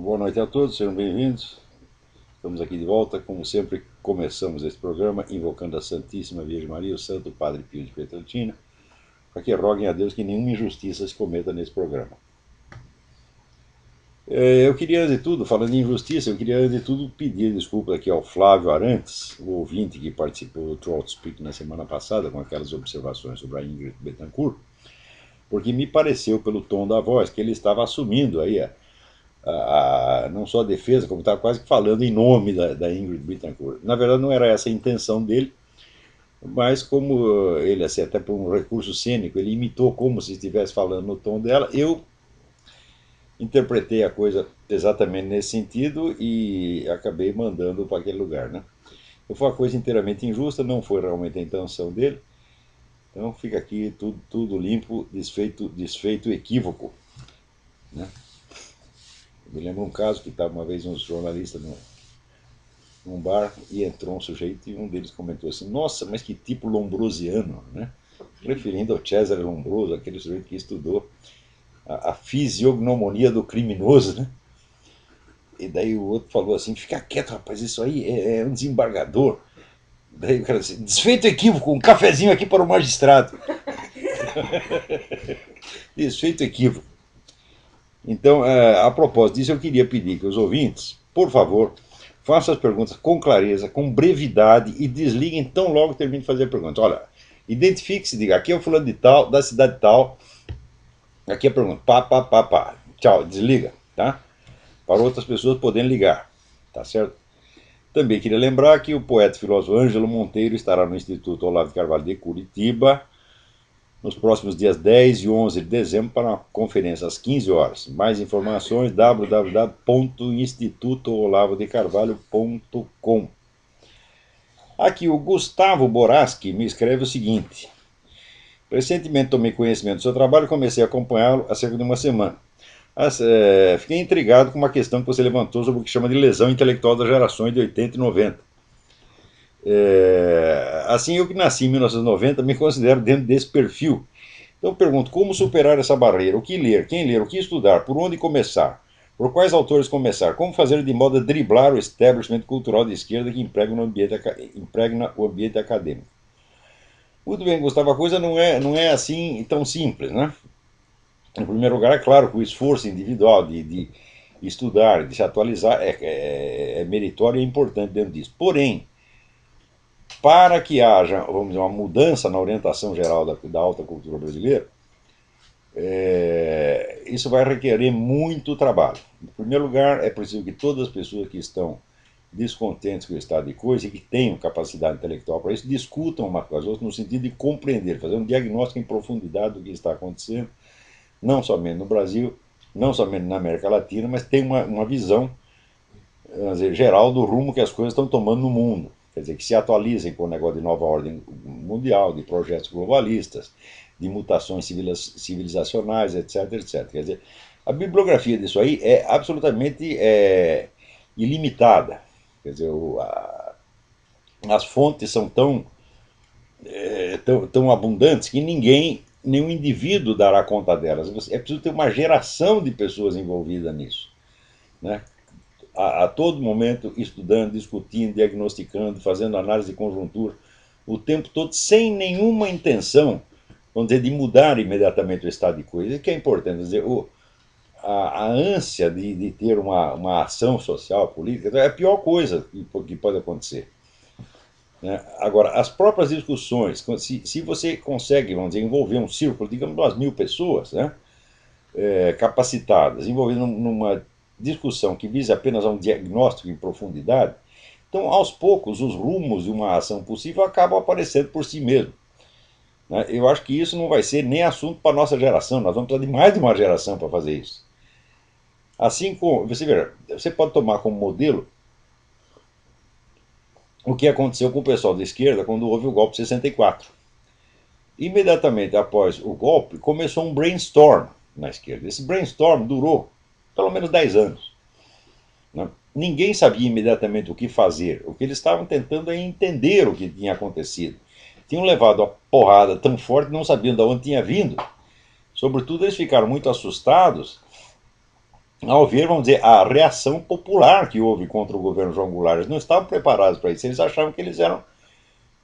Boa noite a todos, sejam bem-vindos. Estamos aqui de volta, como sempre, começamos esse programa invocando a Santíssima Virgem Maria, o Santo Padre Pio de Pietrelcina, para que roguem a Deus que nenhuma injustiça se cometa nesse programa. Eu queria, antes de tudo, falando em injustiça, eu queria, antes de tudo, pedir desculpas aqui ao Flávio Arantes, o ouvinte que participou do Trout Speak na semana passada, com aquelas observações sobre a Ingrid Betancourt, porque me pareceu, pelo tom da voz, que ele estava assumindo aí não só a defesa, como estava quase que falando em nome da Ingrid Betancourt. Na verdade, não era essa a intenção dele, mas como ele, assim, até por um recurso cênico, ele imitou como se estivesse falando no tom dela, eu interpretei a coisa exatamente nesse sentido e acabei mandando para aquele lugar, né? Então foi uma coisa inteiramente injusta, não foi realmente a intenção dele. Então fica aqui tudo limpo, desfeito equívoco, né? Eu me lembro um caso que estava uma vez uns jornalistas num bar e entrou um sujeito e um deles comentou assim: Nossa, mas que tipo lombrosiano, né? Referindo ao Cesare Lombroso, aquele sujeito que estudou a fisiognomonia do criminoso, né? E daí o outro falou assim: Fica quieto, rapaz, isso aí é um desembargador. Daí o cara disse: Desfeito equívoco, um cafezinho aqui para o magistrado. Desfeito equívoco. Então, a propósito disso, eu queria pedir que os ouvintes, por favor, façam as perguntas com clareza, com brevidade e desliguem tão logo termine de fazer a pergunta. Olha, identifique-se, diga, aqui é o fulano de tal, da cidade tal, aqui é a pergunta, pá, tchau, desliga, tá? Para outras pessoas poderem ligar, tá certo? Também queria lembrar que o poeta e filósofo Ângelo Monteiro estará no Instituto Olavo de Carvalho de Curitiba, nos próximos dias 10 e 11 de dezembro para uma conferência às 15 horas. Mais informações www.institutoolavodecarvalho.com. Aqui o Gustavo Boraski me escreve o seguinte: Recentemente tomei conhecimento do seu trabalho e comecei a acompanhá-lo há cerca de uma semana. Fiquei intrigado com uma questão que você levantou sobre o que chama de lesão intelectual das gerações de 80 e 90. Assim, eu que nasci em 1990 me considero dentro desse perfil. Então eu pergunto, como superar essa barreira? O que ler? Quem ler? O que estudar? Por onde começar? Por quais autores começar? Como fazer de modo a driblar o establishment cultural de esquerda que impregna o ambiente acadêmico? Muito bem, Gustavo, a coisa não é assim tão simples, né? Em primeiro lugar, é claro que o esforço individual de estudar, de se atualizar, é meritório e é importante dentro disso. Porém, para que haja, vamos dizer, uma mudança na orientação geral da alta cultura brasileira, isso vai requerer muito trabalho. Em primeiro lugar, é preciso que todas as pessoas que estão descontentes com o estado de coisa e que tenham capacidade intelectual para isso, discutam uma com as outras no sentido de compreender, fazer um diagnóstico em profundidade do que está acontecendo, não somente no Brasil, não somente na América Latina, mas tem uma visão, vamos dizer, geral do rumo que as coisas estão tomando no mundo. Quer dizer, que se atualizem com o negócio de nova ordem mundial, de projetos globalistas, de mutações civilizacionais, etc, etc. Quer dizer, a bibliografia disso aí é absolutamente ilimitada. Quer dizer, as fontes são tão abundantes que nenhum indivíduo dará conta delas. É preciso ter uma geração de pessoas envolvidas nisso, né? A todo momento estudando, discutindo, diagnosticando, fazendo análise de conjuntura, o tempo todo, sem nenhuma intenção, vamos dizer, de mudar imediatamente o estado de coisa, que é importante. Dizer, a ânsia de ter uma ação social, política, é a pior coisa que pode acontecer. Né? Agora, as próprias discussões, se você consegue, vamos dizer, envolver um círculo, digamos, 2.000 pessoas, né, capacitadas, envolvidas numa discussão que visa apenas a um diagnóstico em profundidade, então, aos poucos, os rumos de uma ação possível acabam aparecendo por si mesmo. Né? Eu acho que isso não vai ser nem assunto para a nossa geração, nós vamos precisar de mais de uma geração para fazer isso. Assim como, você pode tomar como modelo o que aconteceu com o pessoal da esquerda quando houve o golpe de 64. Imediatamente após o golpe, começou um brainstorm na esquerda. Esse brainstorm durou pelo menos 10 anos. Né? Ninguém sabia imediatamente o que fazer. O que eles estavam tentando é entender o que tinha acontecido. Tinham levado a porrada tão forte que não sabiam de onde tinha vindo. Sobretudo, eles ficaram muito assustados ao ver, vamos dizer, a reação popular que houve contra o governo João Goulart. Eles não estavam preparados para isso, eles achavam que eles eram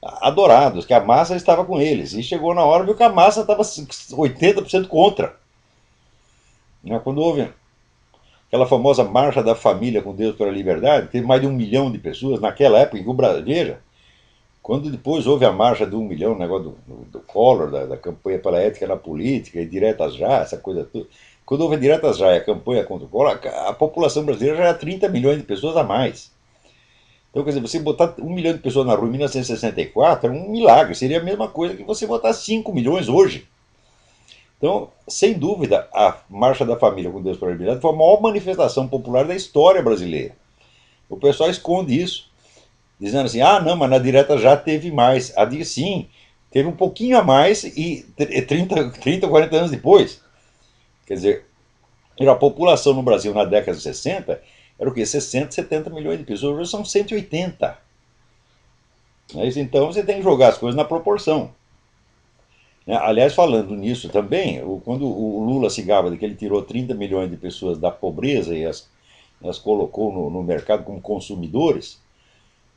adorados, que a massa estava com eles. E chegou na hora, viu que a massa estava 80% contra. Quando houve aquela famosa Marcha da Família com Deus pela Liberdade, teve mais de 1 milhão de pessoas naquela época em que o Brasil, veja, quando depois houve a marcha de 1 milhão, o negócio do Collor, da campanha pela ética na política, e diretas já, essa coisa toda. Quando houve a diretas já e a campanha contra o Collor, a população brasileira já era 30 milhões de pessoas a mais. Então, quer dizer, você botar 1 milhão de pessoas na rua em 1964 é um milagre. Seria a mesma coisa que você botar 5 milhões hoje. Então, sem dúvida, a Marcha da Família com Deus pela Liberdade foi a maior manifestação popular da história brasileira. O pessoal esconde isso, dizendo assim, ah, não, mas na direta já teve mais. A diz sim, teve um pouquinho a mais e 30 40 anos depois. Quer dizer, a população no Brasil na década de 60 era o quê? 60, 70 milhões de pessoas, hoje são 180. Então você tem que jogar as coisas na proporção. Aliás, falando nisso também, quando o Lula se gaba de que ele tirou 30 milhões de pessoas da pobreza e as colocou no mercado como consumidores,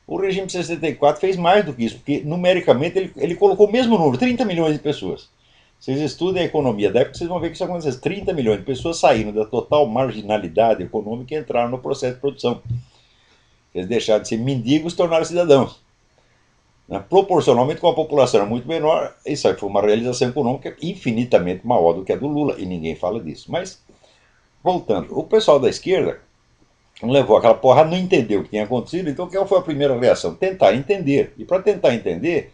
o regime de 64 fez mais do que isso, porque numericamente ele colocou o mesmo número, 30 milhões de pessoas. Vocês estudem a economia da época, vocês vão ver que isso aconteceu. 30 milhões de pessoas saíram da total marginalidade econômica e entraram no processo de produção. Eles deixaram de ser mendigos e tornaram cidadãos. Proporcionalmente, com a população era muito menor, isso aí foi uma realização econômica infinitamente maior do que a do Lula, e ninguém fala disso. Mas, voltando, o pessoal da esquerda levou aquela porrada, não entendeu o que tinha acontecido, então qual foi a primeira reação? Tentar entender. E para tentar entender,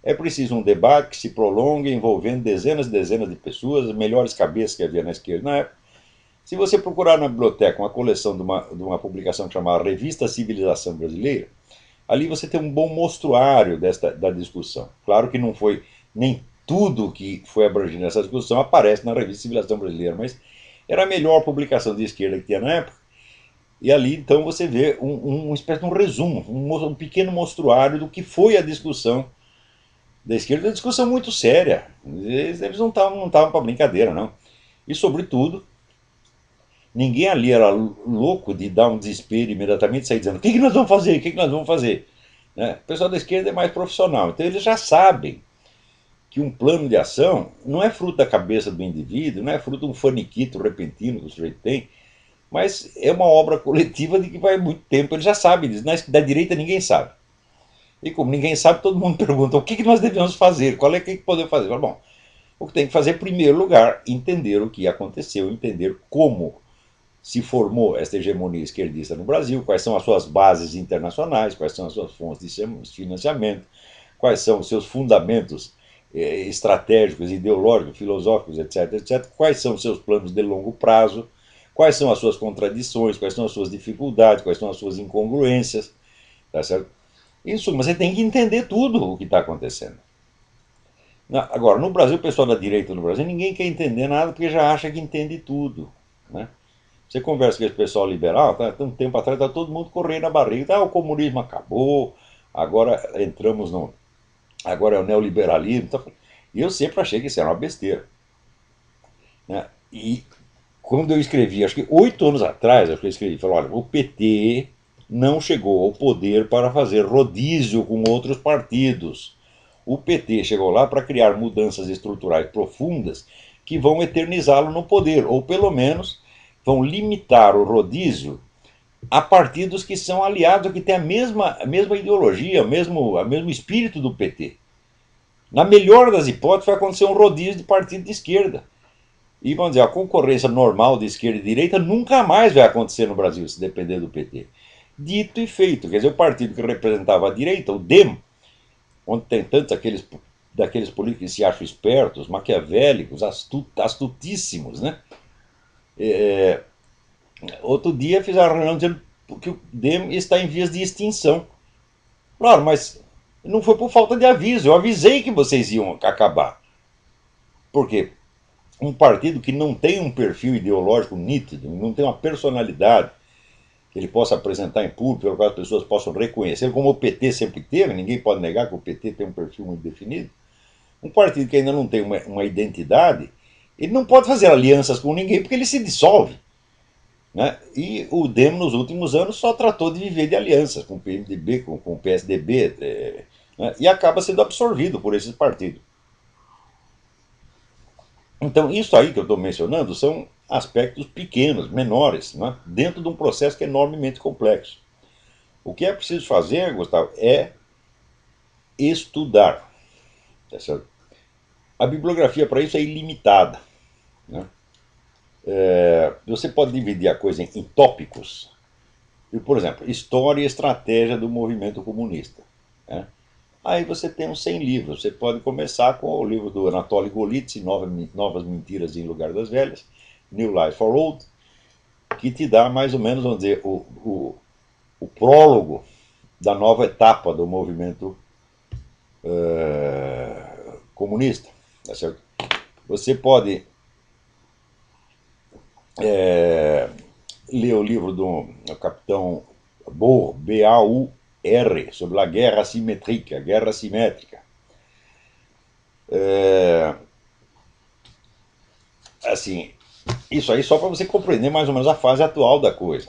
é preciso um debate que se prolongue, envolvendo dezenas e dezenas de pessoas, as melhores cabeças que havia na esquerda na época. Se você procurar na biblioteca uma coleção de uma publicação chamada Revista Civilização Brasileira, ali você tem um bom mostruário da discussão. Claro que não foi nem tudo que foi abrangido nessa discussão aparece na Revista Civilização Brasileira, mas era a melhor publicação de esquerda que tinha na época. E ali então você vê uma espécie de um resumo, um pequeno mostruário do que foi a discussão da esquerda, uma discussão muito séria. Eles não estavam para brincadeira, não. E sobretudo, ninguém ali era louco de dar um desespero imediatamente e sair dizendo: o que nós vamos fazer? O que nós vamos fazer? O pessoal da esquerda é mais profissional, então eles já sabem que um plano de ação não é fruto da cabeça do indivíduo, não é fruto de um faniquito repentino que o sujeito tem, mas é uma obra coletiva de que vai muito tempo. Eles já sabem disso. Da direita ninguém sabe. E como ninguém sabe, todo mundo pergunta: o que nós devemos fazer? Qual é que podemos fazer? Bom, o que tem que fazer, em primeiro lugar, entender o que aconteceu, entender como se formou esta hegemonia esquerdista no Brasil, quais são as suas bases internacionais, quais são as suas fontes de financiamento, quais são os seus fundamentos estratégicos, ideológicos, filosóficos, etc, etc, quais são os seus planos de longo prazo, quais são as suas contradições, quais são as suas dificuldades, quais são as suas incongruências, tá certo? Em suma, você tem que entender tudo o que está acontecendo. Agora, no Brasil, o pessoal da direita no Brasil, ninguém quer entender nada porque já acha que entende tudo, né? Você conversa com esse pessoal liberal, um tempo atrás está todo mundo correndo na barriga, o comunismo acabou, agora entramos no. Agora é o neoliberalismo. E eu sempre achei que isso era uma besteira. E quando eu escrevi, acho que 8 anos atrás, eu escrevi, falei, olha, o PT não chegou ao poder para fazer rodízio com outros partidos. O PT chegou lá para criar mudanças estruturais profundas que vão eternizá-lo no poder, ou pelo menos vão limitar o rodízio a partidos que são aliados, que têm a mesma ideologia, o mesmo espírito do PT. Na melhor das hipóteses, vai acontecer um rodízio de partido de esquerda. E, vamos dizer, a concorrência normal de esquerda e direita nunca mais vai acontecer no Brasil, se depender do PT. Dito e feito. Quer dizer, o partido que representava a direita, o DEM, onde tem tantos daqueles políticos que se acham espertos, maquiavélicos, astutíssimos, né? Outro dia fizeram uma reunião dizendo que o DEM está em vias de extinção. Claro, mas não foi por falta de aviso. Eu avisei que vocês iam acabar. Por quê? Um partido que não tem um perfil ideológico nítido, não tem uma personalidade que ele possa apresentar em público, pelo qual as pessoas possam reconhecer, como o PT sempre teve, ninguém pode negar que o PT tem um perfil muito definido. Um partido que ainda não tem uma identidade, ele não pode fazer alianças com ninguém porque ele se dissolve. né? E o Demo, nos últimos anos, só tratou de viver de alianças com o PMDB, com o PSDB, né? E acaba sendo absorvido por esses partidos. Então, isso aí que eu estou mencionando são aspectos pequenos, menores, né? Dentro de um processo que é enormemente complexo. O que é preciso fazer, Gustavo, é estudar. Tá certo? A bibliografia para isso é ilimitada. Né? Você pode dividir a coisa em tópicos. E, por exemplo, história e estratégia do movimento comunista. Né? Aí você tem uns 100 livros. Você pode começar com o livro do Anatoly Golitsyn, Novas Mentiras em Lugar das Velhas, New Lies for Old, que te dá mais ou menos, vamos dizer, o prólogo da nova etapa do movimento comunista. Tá certo? Você pode ler o livro do capitão Bohr, B-A-U-R, sobre a guerra assimétrica, a guerra assimétrica. Assim, isso aí só para você compreender mais ou menos a fase atual da coisa.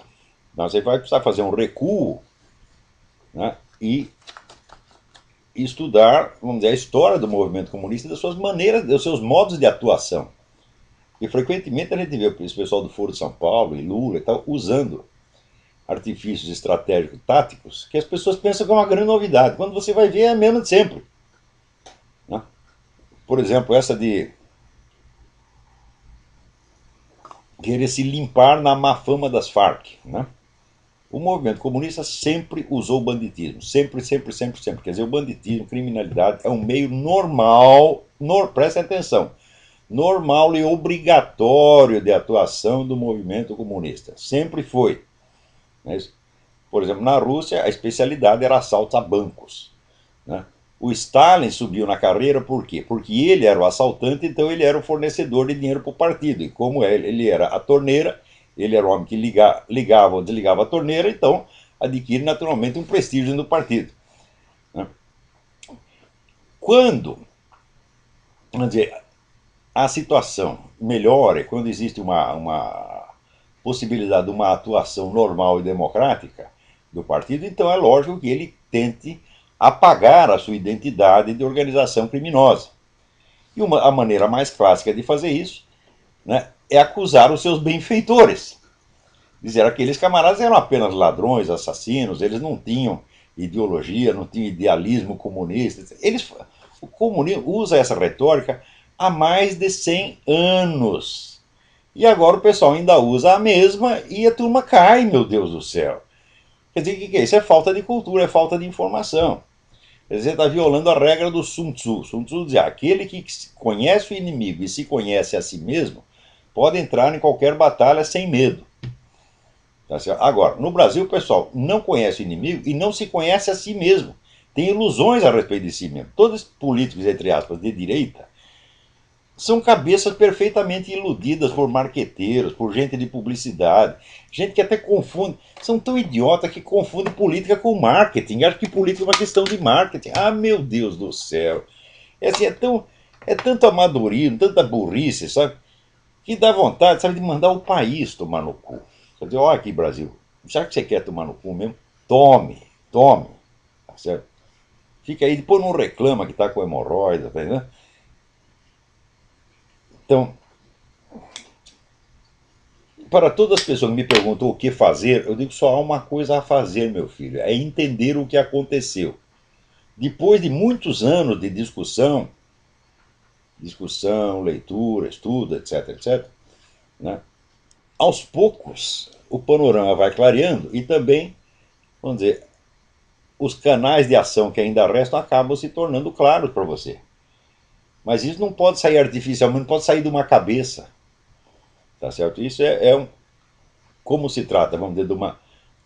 Então, você vai precisar fazer um recuo, né, e estudar, vamos dizer, a história do movimento comunista e das suas maneiras, dos seus modos de atuação. E frequentemente a gente vê esse pessoal do Foro de São Paulo e Lula e tal usando artifícios estratégicos táticos que as pessoas pensam que é uma grande novidade. Quando você vai ver, é a mesma de sempre. Né? Por exemplo, essa de querer se limpar na má fama das Farc. Né? O movimento comunista sempre usou o banditismo. Sempre, sempre, sempre, sempre. Quer dizer, o banditismo, criminalidade, é um meio normal, prestem atenção, normal e obrigatório de atuação do movimento comunista. Sempre foi. Por exemplo, na Rússia, a especialidade era assaltos a bancos. Né? O Stalin subiu na carreira por quê? Porque ele era o assaltante, então ele era o fornecedor de dinheiro para o partido. E como ele era a torneira, ele era o homem que ligava ou desligava a torneira, então adquire naturalmente um prestígio no partido. Né? Quando, vamos dizer, a situação melhora, quando existe uma possibilidade de uma atuação normal e democrática do partido, então é lógico que ele tente apagar a sua identidade de organização criminosa. E a maneira mais clássica de fazer isso, né, é acusar os seus benfeitores. Dizer que aqueles camaradas eram apenas ladrões, assassinos, eles não tinham ideologia, não tinham idealismo comunista. O comunismo usa essa retórica há mais de 100 anos. E agora o pessoal ainda usa a mesma e a turma cai, meu Deus do céu. Quer dizer, o que é isso? É falta de cultura, é falta de informação. Quer dizer, está violando a regra do Sun Tzu. Sun Tzu dizia, aquele que conhece o inimigo e se conhece a si mesmo, pode entrar em qualquer batalha sem medo. Tá certo? Agora, no Brasil, o pessoal não conhece o inimigo e não se conhece a si mesmo. Tem ilusões a respeito de si mesmo. Todos os políticos, entre aspas, de direita, são cabeças perfeitamente iludidas por marqueteiros, por gente de publicidade, gente que até confunde, são tão idiotas que confundem política com marketing, acham que política é uma questão de marketing. Ah, meu Deus do céu, assim, é tanto amadorismo, tanta burrice, sabe, que dá vontade, sabe, de mandar o país tomar no cu. Quer dizer, olha aqui, Brasil, já que você quer tomar no cu mesmo, tome, tome, tá certo? Fica aí, depois não reclama que está com hemorroida, tá entendendo? Então, para todas as pessoas que me perguntam o que fazer, eu digo só há uma coisa a fazer, meu filho, é entender o que aconteceu. Depois de muitos anos de discussão, leitura, estudo, etc, etc, né, aos poucos o panorama vai clareando e também, vamos dizer, os canais de ação que ainda restam acabam se tornando claros para você. Mas isso não pode sair artificialmente, não pode sair de uma cabeça. Tá certo? Isso como se trata, vamos dizer, de uma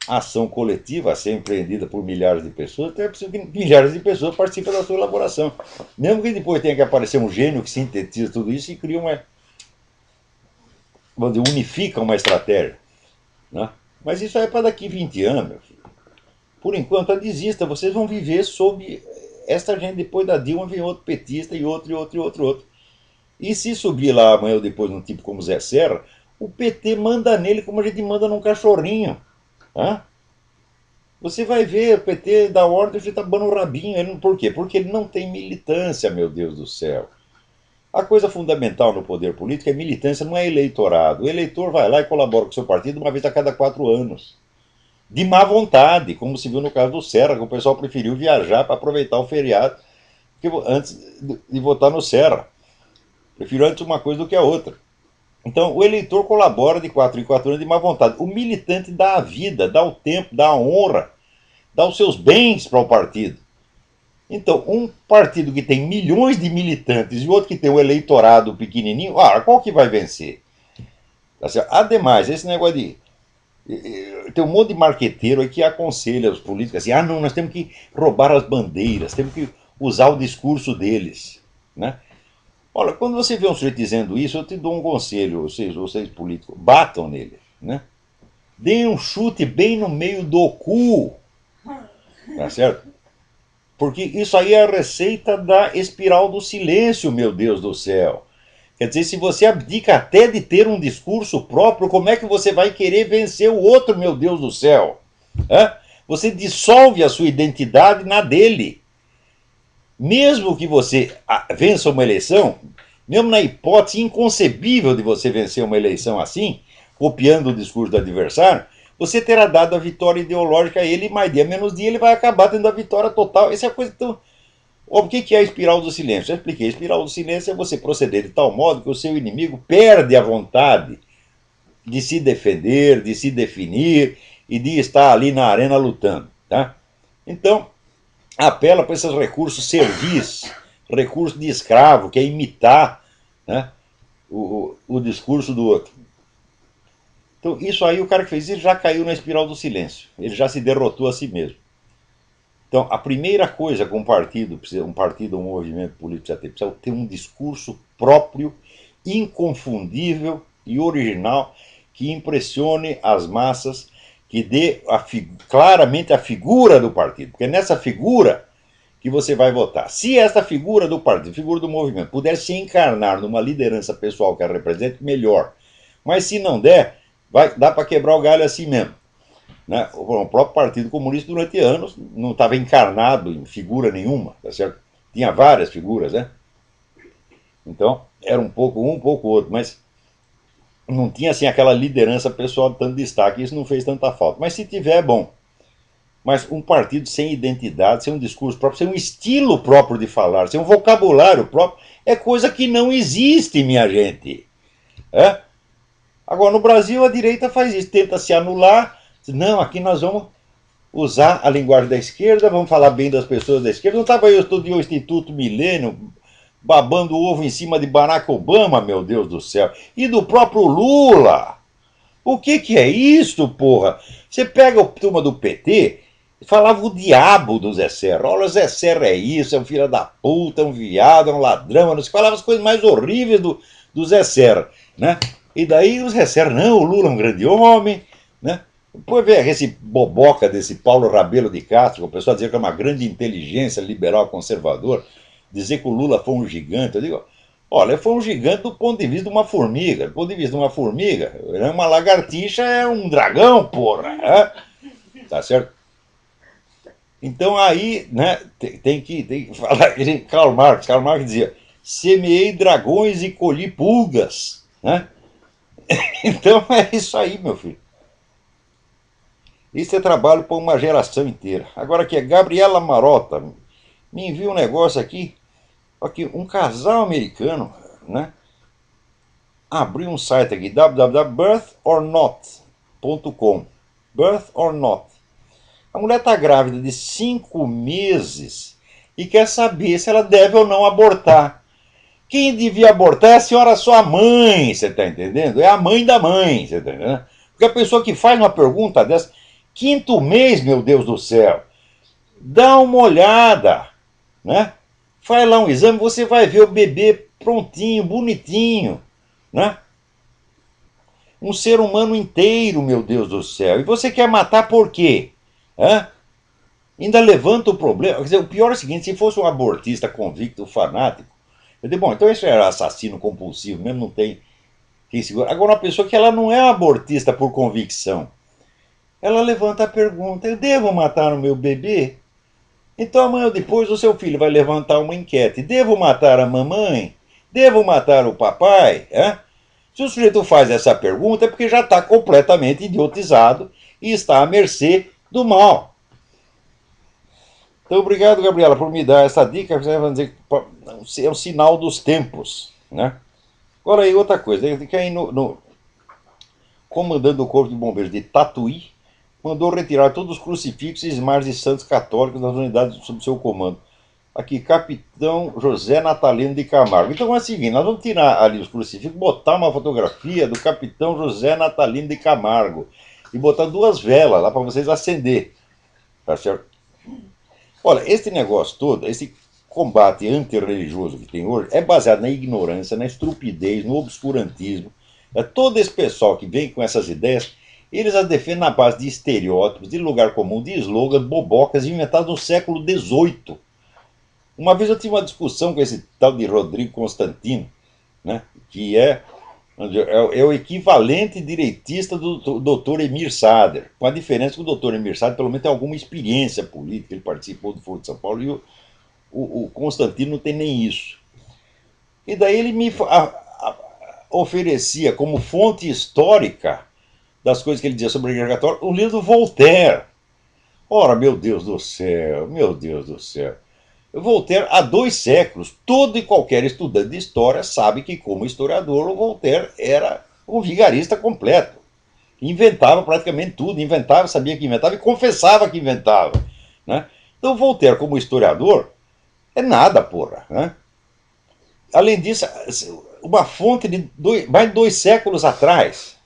ação coletiva a ser empreendida por milhares de pessoas, então é preciso que milhares de pessoas participem da sua elaboração. Mesmo que depois tenha que aparecer um gênio que sintetiza tudo isso e cria vamos dizer, unifica uma estratégia. Né? Mas isso é para daqui 20 anos, meu filho. Por enquanto, desista, vocês vão viver sob esta gente. Depois da Dilma vem outro petista e outro, e outro, e outro, outro. E se subir lá amanhã ou depois um tipo como Zé Serra, O PT manda nele como a gente manda num cachorrinho. Tá? Você vai ver, o PT dá ordem, a gente tá dando o rabinho. Por quê? Porque ele não tem militância, meu Deus do céu. A coisa fundamental no poder político é militância, não é eleitorado. O eleitor vai lá e colabora com o seu partido uma vez a cada 4 anos. De má vontade, como se viu no caso do Serra, que o pessoal preferiu viajar para aproveitar o feriado antes de votar no Serra. Prefiro antes uma coisa do que a outra. Então, o eleitor colabora de 4 em 4 anos de má vontade. O militante dá a vida, dá o tempo, dá a honra, dá os seus bens para o partido. Então, um partido que tem milhões de militantes e outro que tem um eleitorado pequenininho, qual que vai vencer? Ademais, esse negócio de... Tem um monte de marqueteiro aí que aconselha os políticos assim, não, nós temos que roubar as bandeiras, temos que usar o discurso deles, né? Olha, quando você vê um sujeito dizendo isso, eu te dou um conselho, vocês políticos, batam nele, né? Deem um chute bem no meio do cu, tá certo? Porque isso aí é a receita da espiral do silêncio, meu Deus do céu. Quer dizer, se você abdica até de ter um discurso próprio, como é que você vai querer vencer o outro, meu Deus do céu? Você dissolve a sua identidade na dele. Mesmo que você vença uma eleição, mesmo na hipótese inconcebível de você vencer uma eleição assim, copiando o discurso do adversário, você terá dado a vitória ideológica a ele, e mais dia menos dia ele vai acabar tendo a vitória total. Essa é a coisa tão... O que é a espiral do silêncio? Já expliquei. A espiral do silêncio é você proceder de tal modo que o seu inimigo perde a vontade de se defender, de se definir e de estar ali na arena lutando. Tá? Então, apela para esses recursos servis, recurso de escravo, que é imitar, né, o discurso do outro. Então, isso aí, o cara que fez isso já caiu na espiral do silêncio. Ele já se derrotou a si mesmo. Então, a primeira coisa que um partido, um movimento político precisa ter um discurso próprio, inconfundível e original, que impressione as massas, que dê claramente a figura do partido. Porque é nessa figura que você vai votar. Se essa figura do partido, figura do movimento, puder se encarnar numa liderança pessoal que a represente, melhor. Mas se não der, dá para quebrar o galho assim mesmo. Né? O próprio Partido Comunista, durante anos, não estava encarnado em figura nenhuma, tá certo? Tinha várias figuras, né? Então, era um pouco outro, mas não tinha assim aquela liderança pessoal de tanto destaque, isso não fez tanta falta. Mas se tiver, é bom. Mas um partido sem identidade, sem um discurso próprio, sem um estilo próprio de falar, sem um vocabulário próprio, é coisa que não existe, minha gente. Agora, no Brasil, a direita faz isso, tenta se anular. Não, aqui nós vamos usar a linguagem da esquerda, vamos falar bem das pessoas da esquerda. Não estava eu estudando o Instituto Milênio, babando o ovo em cima de Barack Obama, meu Deus do céu, e do próprio Lula. O que é isso, porra? Você pega a turma do PT, falava o diabo do Zé Serra. Olha, o Zé Serra é isso, é um filho da puta, é um viado, é um ladrão. Não se falava as coisas mais horríveis do Zé Serra, né? E daí o Zé Serra, não, o Lula é um grande homem, né? Depois vem esse boboca desse Paulo Rabelo de Castro, o pessoal dizer que é uma grande inteligência liberal conservador, dizer que o Lula foi um gigante. Eu digo, olha, foi um gigante do ponto de vista de uma formiga. Do ponto de vista de uma formiga, uma lagartixa é um dragão, porra. Tá certo? Então aí, né, tem que falar. Karl Marx dizia, semeei dragões e colhi pulgas, né? Então é isso aí, meu filho. Isso é trabalho para uma geração inteira. Agora aqui é Gabriela Marota, me envia um negócio aqui, um casal americano, né, abriu um site aqui, www.birthornot.com. Birth or Not. A mulher está grávida de 5 meses e quer saber se ela deve ou não abortar. Quem devia abortar é a senhora sua mãe, você está entendendo? É a mãe da mãe, você está entendendo? Porque a pessoa que faz uma pergunta dessa, 5º mês, meu Deus do céu, dá uma olhada, né? Faz lá um exame, você vai ver o bebê prontinho, bonitinho, né? Um ser humano inteiro, meu Deus do céu. E você quer matar por quê? Ainda levanta o problema. Quer dizer, o pior é o seguinte, se fosse um abortista convicto, fanático, eu digo, bom, então isso era assassino compulsivo mesmo, não tem quem segura. Agora, uma pessoa que ela não é abortista por convicção, ela levanta a pergunta: eu devo matar o meu bebê? Então amanhã ou depois o seu filho vai levantar uma enquete: devo matar a mamãe? Devo matar o papai? É? Se o sujeito faz essa pergunta é porque já está completamente idiotizado e está à mercê do mal. Então, obrigado, Gabriela, por me dar essa dica. Você vai dizer que é um sinal dos tempos. Né? Agora aí, outra coisa. Ele quer ir no comandante do Corpo de Bombeiros de Tatuí mandou retirar todos os crucifixos e imagens de santos católicos das unidades sob seu comando. Aqui, Capitão José Natalino de Camargo. Então é o seguinte, nós vamos tirar ali os crucifixos, botar uma fotografia do Capitão José Natalino de Camargo e botar duas velas lá para vocês acender. Tá certo? Olha, esse negócio todo, esse combate antirreligioso que tem hoje, é baseado na ignorância, na estupidez, no obscurantismo. É todo esse pessoal que vem com essas ideias, eles as defendem na base de estereótipos, de lugar comum, de slogans, bobocas inventados no século XVIII. Uma vez eu tive uma discussão com esse tal de Rodrigo Constantino, né, que é o equivalente direitista do Dr. Emir Sader, com a diferença que o Dr. Emir Sader pelo menos tem alguma experiência política, ele participou do Foro de São Paulo, e o Constantino não tem nem isso. E daí ele me oferecia como fonte histórica das coisas que ele dizia sobre a Igreja Católica o livro do Voltaire. Ora, meu Deus do céu, meu Deus do céu. Voltaire, há 2 séculos, todo e qualquer estudante de história sabe que, como historiador, o Voltaire era um vigarista completo. Inventava praticamente tudo, inventava, sabia que inventava e confessava que inventava. Né? Então, Voltaire, como historiador, é nada, porra. Né? Além disso, uma fonte de mais de 2 séculos atrás.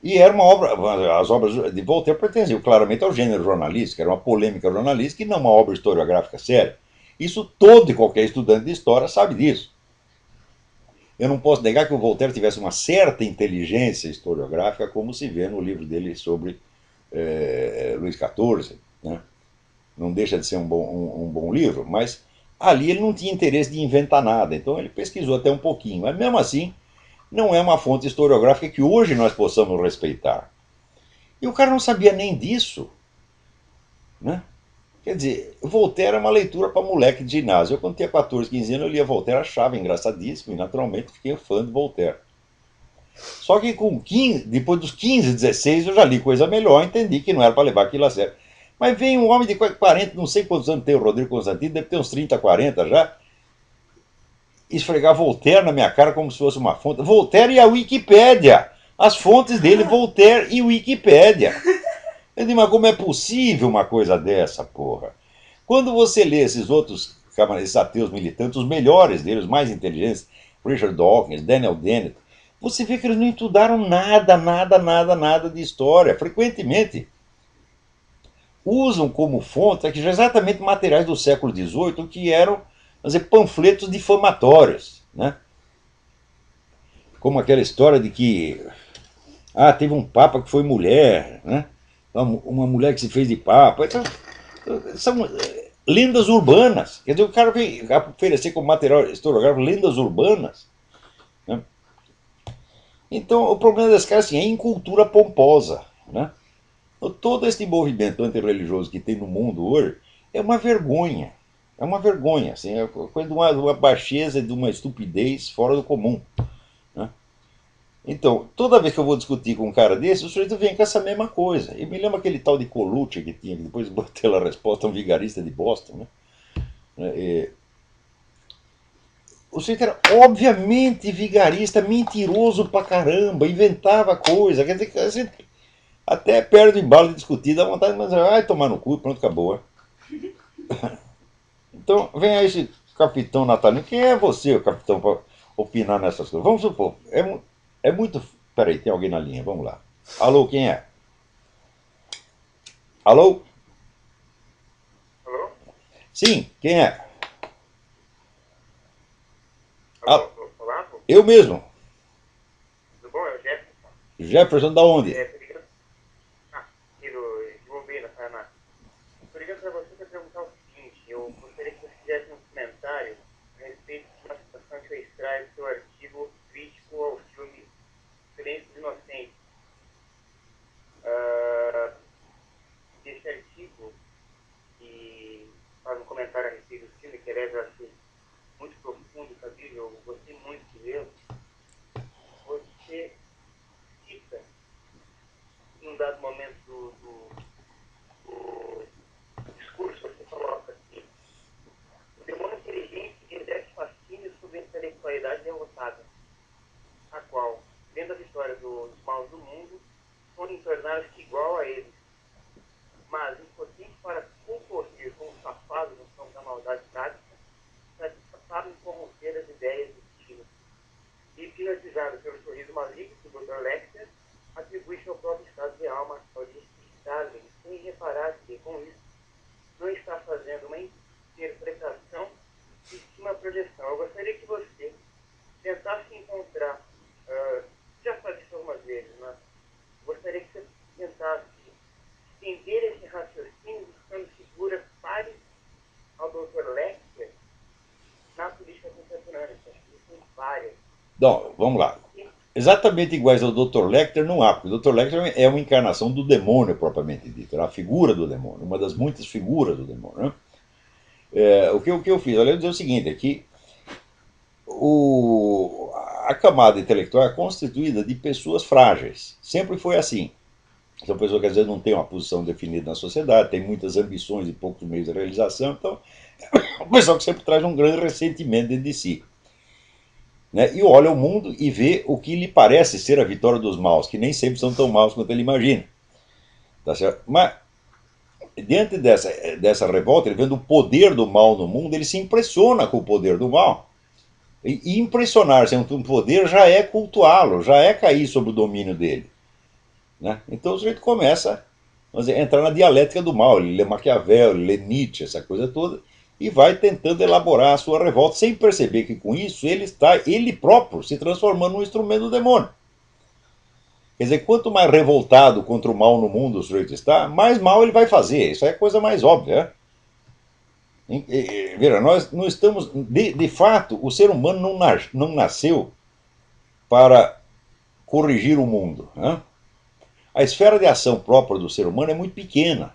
E era uma obra, as obras de Voltaire pertenciam claramente ao gênero jornalístico, era uma polêmica jornalística e não uma obra historiográfica séria. Isso todo e qualquer estudante de história sabe disso. Eu não posso negar que o Voltaire tivesse uma certa inteligência historiográfica, como se vê no livro dele sobre Luís XIV. Né? Não deixa de ser um bom livro, mas ali ele não tinha interesse de inventar nada, então ele pesquisou até um pouquinho. Mas mesmo assim, não é uma fonte historiográfica que hoje nós possamos respeitar. E o cara não sabia nem disso. Né? Quer dizer, Voltaire é uma leitura para moleque de ginásio. Eu, quando tinha 14, 15 anos, eu lia Voltaire, achava engraçadíssimo e, naturalmente, fiquei fã de Voltaire. Só que com 15, depois dos 15, 16, eu já li coisa melhor, entendi que não era para levar aquilo a sério. Mas vem um homem de 40, não sei quantos anos tem o Rodrigo Constantino, deve ter uns 30, 40 já, esfregar Voltaire na minha cara como se fosse uma fonte. Voltaire e a Wikipédia. As fontes dele, Voltaire e Wikipédia. Eu digo, mas como é possível uma coisa dessa, porra? Quando você lê esses outros, esses ateus militantes, os melhores deles, os mais inteligentes, Richard Dawkins, Daniel Dennett, você vê que eles não estudaram nada de história. Frequentemente usam como fonte exatamente materiais do século XVIII que eram, dizer, panfletos difamatórios. Né? Como aquela história de que teve um papa que foi mulher, né? Uma mulher que se fez de papa. Então, são lendas urbanas. Quer dizer, o cara vem oferecer como material historiográfico lendas urbanas. Né? Então, o problema desse cara assim, é incultura pomposa. Né? Todo esse movimento antirreligioso que tem no mundo hoje é uma vergonha. É uma vergonha. Assim, é coisa de uma baixeza, de uma estupidez fora do comum. Né? Então, toda vez que eu vou discutir com um cara desse, o sujeito vem com essa mesma coisa. E me lembra aquele tal de Colucci que tinha, que depois botei a resposta a um vigarista de Boston. Né? O sujeito era obviamente vigarista, mentiroso pra caramba, inventava coisa. Quer dizer, a gente até perde o embalo de discutir, dá vontade de vai tomar no cu e pronto, acabou. Então, vem aí esse capitão Natalino. Quem é você, o capitão, para opinar nessas coisas? Vamos supor, é muito. Peraí, tem alguém na linha, vamos lá. Alô, quem é? Alô? Alô? Sim, quem é? Ah, Alô, Olavo? eu mesmo. Tudo bom? É o Jefferson. Jefferson da onde? Tô ligando. Aqui de Londrina, Paraná. Tô ligando pra você pra perguntar o seguinte: eu gostaria que você fizesse um comentário a respeito de uma situação que eu extraio do seu artigo crítico ao filme comentário a respeito do filme, que aliás eu achei muito profundo, sabe? Eu gostei muito de ler. Você cita, em um dado momento do discurso, você coloca assim: o demônio inteligente exerce fascínio sobre a intelectualidade derrotada, a qual, vendo a vitória dos maus do mundo, sonha em tornar-se igual a eles, mas impotente para concorrer com o safado no campo da maldade tática, sabe corromper as ideias do destino. E, hipnotizado pelo sorriso maligno do Dr. Lecter, atribui seu próprio estado de alma ao de Stalin, sem reparar que, com isso, não está fazendo uma interpretação e sim uma projeção. Eu gostaria que você tentasse encontrar, já falei isso algumas vezes, mas gostaria que você tentasse entender esse raciocínio buscando figuras pares ao Dr. Lecter na política contemporânea. Acho que tem várias. Não, vamos lá. Exatamente iguais ao Dr. Lecter não há, porque o Dr. Lecter é uma encarnação do demônio propriamente dito, era a figura do demônio, uma das muitas figuras do demônio. Né? O que eu fiz? Olha, eu dizer o seguinte, é que a camada intelectual é constituída de pessoas frágeis, sempre foi assim. São pessoas que às vezes não têm uma posição definida na sociedade, têm muitas ambições e poucos meios de realização, então é um pessoal que sempre traz um grande ressentimento dentro de si. Né? E olha o mundo e vê o que lhe parece ser a vitória dos maus, que nem sempre são tão maus quanto ele imagina. Tá certo? Mas, diante dessa revolta, ele vendo o poder do mal no mundo, ele se impressiona com o poder do mal. E impressionar-se em um poder já é cultuá-lo, já é cair sob o domínio dele. Né? Então o sujeito começa a entrar na dialética do mal, ele lê Maquiavel, ele lê Nietzsche, essa coisa toda, e vai tentando elaborar a sua revolta, sem perceber que com isso ele próprio, se transformando num instrumento do demônio. Quer dizer, quanto mais revoltado contra o mal no mundo o sujeito está, mais mal ele vai fazer. Isso é a coisa mais óbvia. Veja, nós não estamos. De fato, o ser humano não nasceu para corrigir o mundo. Né? A esfera de ação própria do ser humano é muito pequena.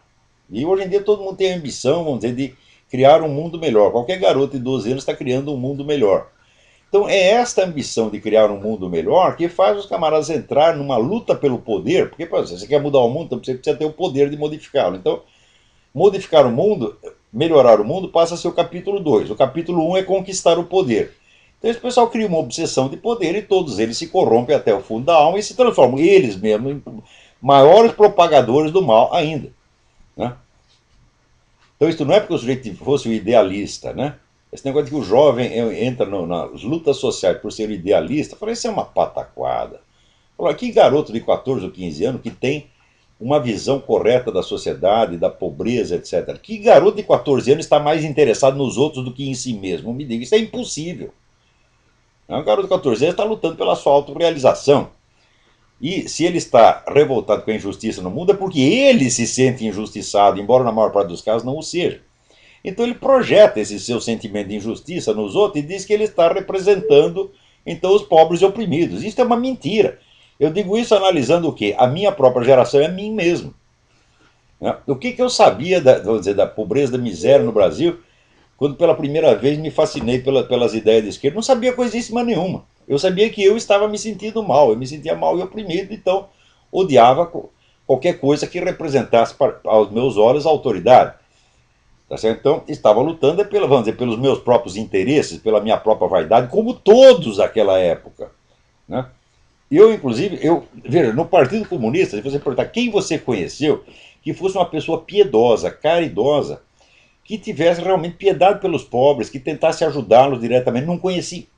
E hoje em dia todo mundo tem a ambição, vamos dizer, de criar um mundo melhor. Qualquer garoto de 12 anos está criando um mundo melhor. Então é esta ambição de criar um mundo melhor que faz os camaradas entrar numa luta pelo poder, porque se você quer mudar o mundo, então você precisa ter o poder de modificá-lo. Então, modificar o mundo, melhorar o mundo, passa a ser o capítulo 2. O capítulo 1 é conquistar o poder. Então esse pessoal cria uma obsessão de poder e todos eles se corrompem até o fundo da alma e se transformam, eles mesmos, em maiores propagadores do mal ainda. Né? Então isso não é porque o sujeito fosse o idealista, né? Esse negócio de que o jovem entra nas lutas sociais por ser idealista, eu falei, isso é uma pataquada. Falei, que garoto de 14 ou 15 anos que tem uma visão correta da sociedade, da pobreza, etc. Que garoto de 14 anos está mais interessado nos outros do que em si mesmo? Me diga, isso é impossível. Um garoto de 14 anos está lutando pela sua autorrealização. E se ele está revoltado com a injustiça no mundo, é porque ele se sente injustiçado, embora na maior parte dos casos não o seja. Então ele projeta esse seu sentimento de injustiça nos outros e diz que ele está representando então os pobres e oprimidos. Isso é uma mentira. Eu digo isso analisando o quê? A minha própria geração é a mim mesmo. O que eu sabia vamos dizer, da pobreza, da miséria no Brasil, quando pela primeira vez me fascinei pelas ideias de esquerda? Não sabia coisíssima nenhuma. Eu sabia que eu estava me sentindo mal, eu me sentia mal e oprimido, então odiava qualquer coisa que representasse aos meus olhos a autoridade. Tá certo? Então, estava lutando vamos dizer, pelos meus próprios interesses, pela minha própria vaidade, como todos naquela época. Né? Inclusive, veja, no Partido Comunista, se você perguntar quem você conheceu, que fosse uma pessoa piedosa, caridosa, que tivesse realmente piedade pelos pobres, que tentasse ajudá-los diretamente, não conheci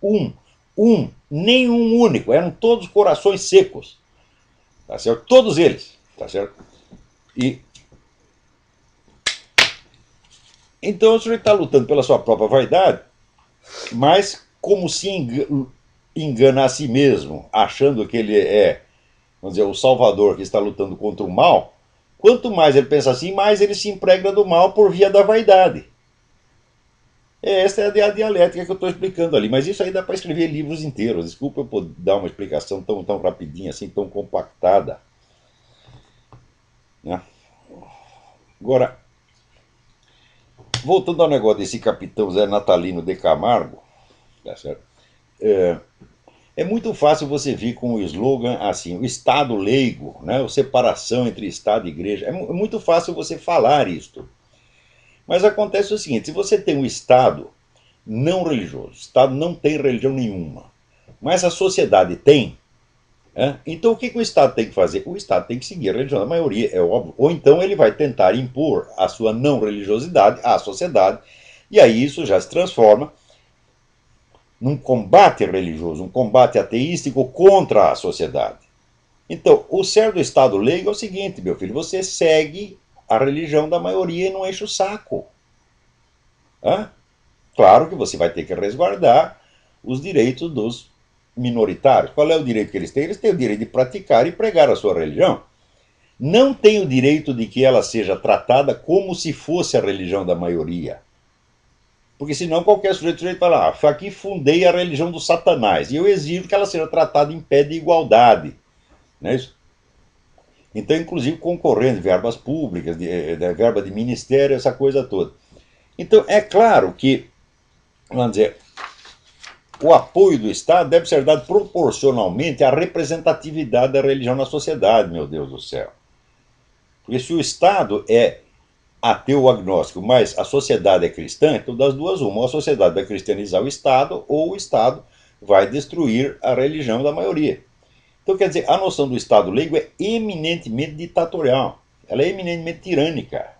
nenhum único, eram todos corações secos. Tá certo? Todos eles. Tá certo? Então o sujeito está lutando pela sua própria vaidade, mas como se engana a si mesmo, achando que ele é, vamos dizer, o salvador que está lutando contra o mal, quanto mais ele pensa assim, mais ele se impregna do mal por via da vaidade. Essa é a dialética que eu estou explicando ali, mas isso aí dá para escrever livros inteiros. Desculpa eu dar uma explicação tão rapidinha, assim, tão compactada. Né? Agora, voltando ao negócio desse capitão Zé Natalino de Camargo, tá certo? É muito fácil você vir com o slogan assim, o Estado leigo, né, a separação entre Estado e Igreja. É muito fácil você falar isto. Mas acontece o seguinte, se você tem um Estado não religioso, o Estado não tem religião nenhuma, mas a sociedade tem, então o que o Estado tem que fazer? O Estado tem que seguir a religião da maioria, é óbvio. Ou então ele vai tentar impor a sua não religiosidade à sociedade, e aí isso já se transforma num combate religioso, um combate ateístico contra a sociedade. Então, o certo do Estado leigo é o seguinte, meu filho, você segue a religião da maioria e não enche o saco. Claro que você vai ter que resguardar os direitos dos minoritários. Qual é o direito que eles têm? Eles têm o direito de praticar e pregar a sua religião. Não tem o direito de que ela seja tratada como se fosse a religião da maioria. Porque senão qualquer sujeito fala, aqui fundei a religião do Satanás, e eu exijo que ela seja tratada em pé de igualdade. Não é isso? Então, inclusive, concorrendo de verbas públicas, de verba de ministério, essa coisa toda. Então, é claro que, vamos dizer, o apoio do Estado deve ser dado proporcionalmente à representatividade da religião na sociedade, meu Deus do céu. Porque se o Estado é ateu ou agnóstico, mas a sociedade é cristã, então das duas uma, ou a sociedade vai cristianizar o Estado, ou o Estado vai destruir a religião da maioria. Então, quer dizer, a noção do Estado leigo é eminentemente ditatorial, ela é eminentemente tirânica.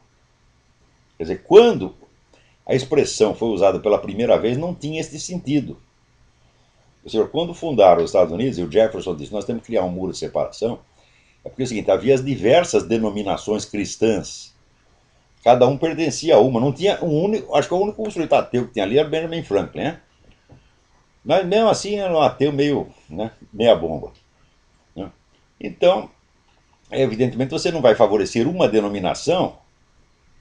Quer dizer, quando a expressão foi usada pela primeira vez, não tinha esse sentido. Ou seja, quando fundaram os Estados Unidos, e o Jefferson disse, nós temos que criar um muro de separação, é porque é o seguinte, havia as diversas denominações cristãs, cada um pertencia a uma, não tinha um único, acho que o único sujeito ateu que tinha ali era Benjamin Franklin, né? Mas mesmo assim era um ateu meio, né, meia bomba. Né? Então, evidentemente você não vai favorecer uma denominação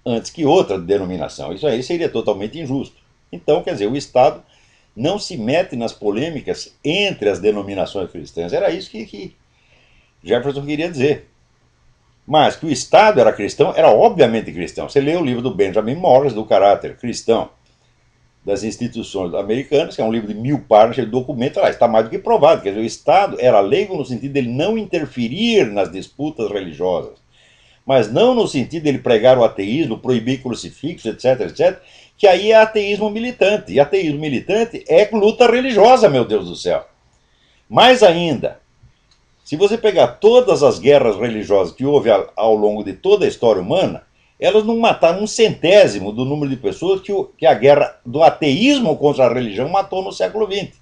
antes que outra denominação, isso aí seria totalmente injusto. Então, quer dizer, o Estado não se mete nas polêmicas entre as denominações cristãs, era isso que Jefferson queria dizer. Mas que o Estado era cristão, era obviamente cristão. Você lê o livro do Benjamin Morris, do caráter cristão das instituições americanas, que é um livro de 1000 páginas, cheio de documento, lá está mais do que provado. Quer dizer, o Estado era leigo no sentido de ele não interferir nas disputas religiosas, mas não no sentido de ele pregar o ateísmo, proibir crucifixos, etc, etc, que aí é ateísmo militante. E ateísmo militante é luta religiosa, meu Deus do céu. Mais ainda, se você pegar todas as guerras religiosas que houve ao longo de toda a história humana, elas não mataram 1/100º do número de pessoas que a guerra do ateísmo contra a religião matou no século XX.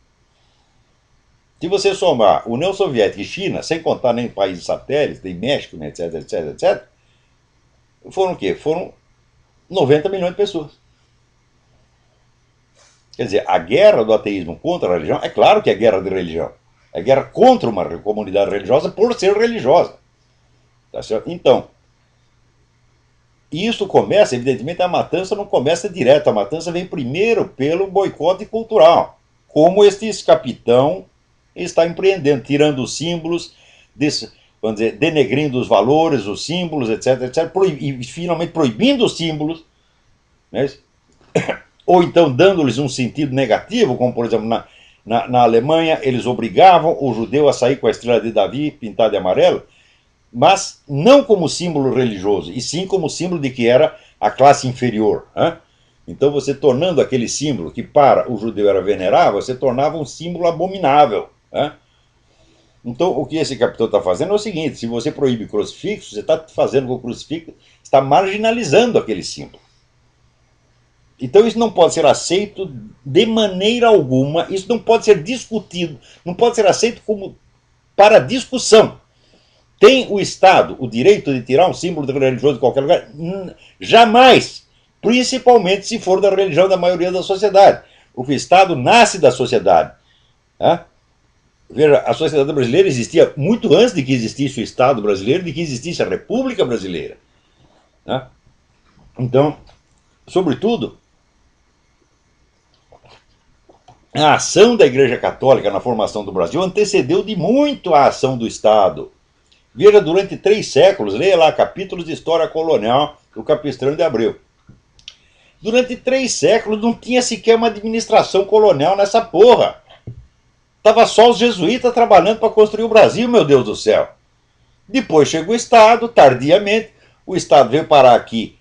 Se você somar União Soviética e China, sem contar nem países satélites, nem México, nem etc, etc, etc, foram o quê? Foram 90 milhões de pessoas. Quer dizer, a guerra do ateísmo contra a religião, é claro que é guerra de religião. É guerra contra uma comunidade religiosa por ser religiosa. Tá certo? Então, isso começa, evidentemente, a matança não começa direto, a matança vem primeiro pelo boicote cultural, como este capitão está empreendendo, tirando os símbolos, vamos dizer, denegrindo os valores, os símbolos, etc, etc, e finalmente proibindo os símbolos, né? Ou então dando-lhes um sentido negativo, como por exemplo na Alemanha eles obrigavam o judeu a sair com a estrela de Davi pintada de amarelo, mas não como símbolo religioso, e sim como símbolo de que era a classe inferior. Então você tornando aquele símbolo que para o judeu era venerável, você tornava um símbolo abominável. Então o que esse capitão está fazendo é o seguinte, se você proíbe crucifixo, você está fazendo com o crucifixo, está marginalizando aquele símbolo. Então isso não pode ser aceito de maneira alguma, isso não pode ser discutido, não pode ser aceito como para discussão. Tem o Estado o direito de tirar um símbolo religioso de qualquer lugar? Jamais, principalmente se for da religião da maioria da sociedade. Porque o Estado nasce da sociedade. Veja, a sociedade brasileira existia muito antes de que existisse o Estado brasileiro, de que existisse a República Brasileira. Então, sobretudo, a ação da Igreja Católica na formação do Brasil antecedeu de muito a ação do Estado. Veja, durante 3 séculos, leia lá capítulos de história colonial do Capistrano de Abreu. Durante 3 séculos não tinha sequer uma administração colonial nessa porra. Tava só os jesuítas trabalhando para construir o Brasil, meu Deus do céu. Depois chegou o Estado, tardiamente, o Estado veio parar aqui.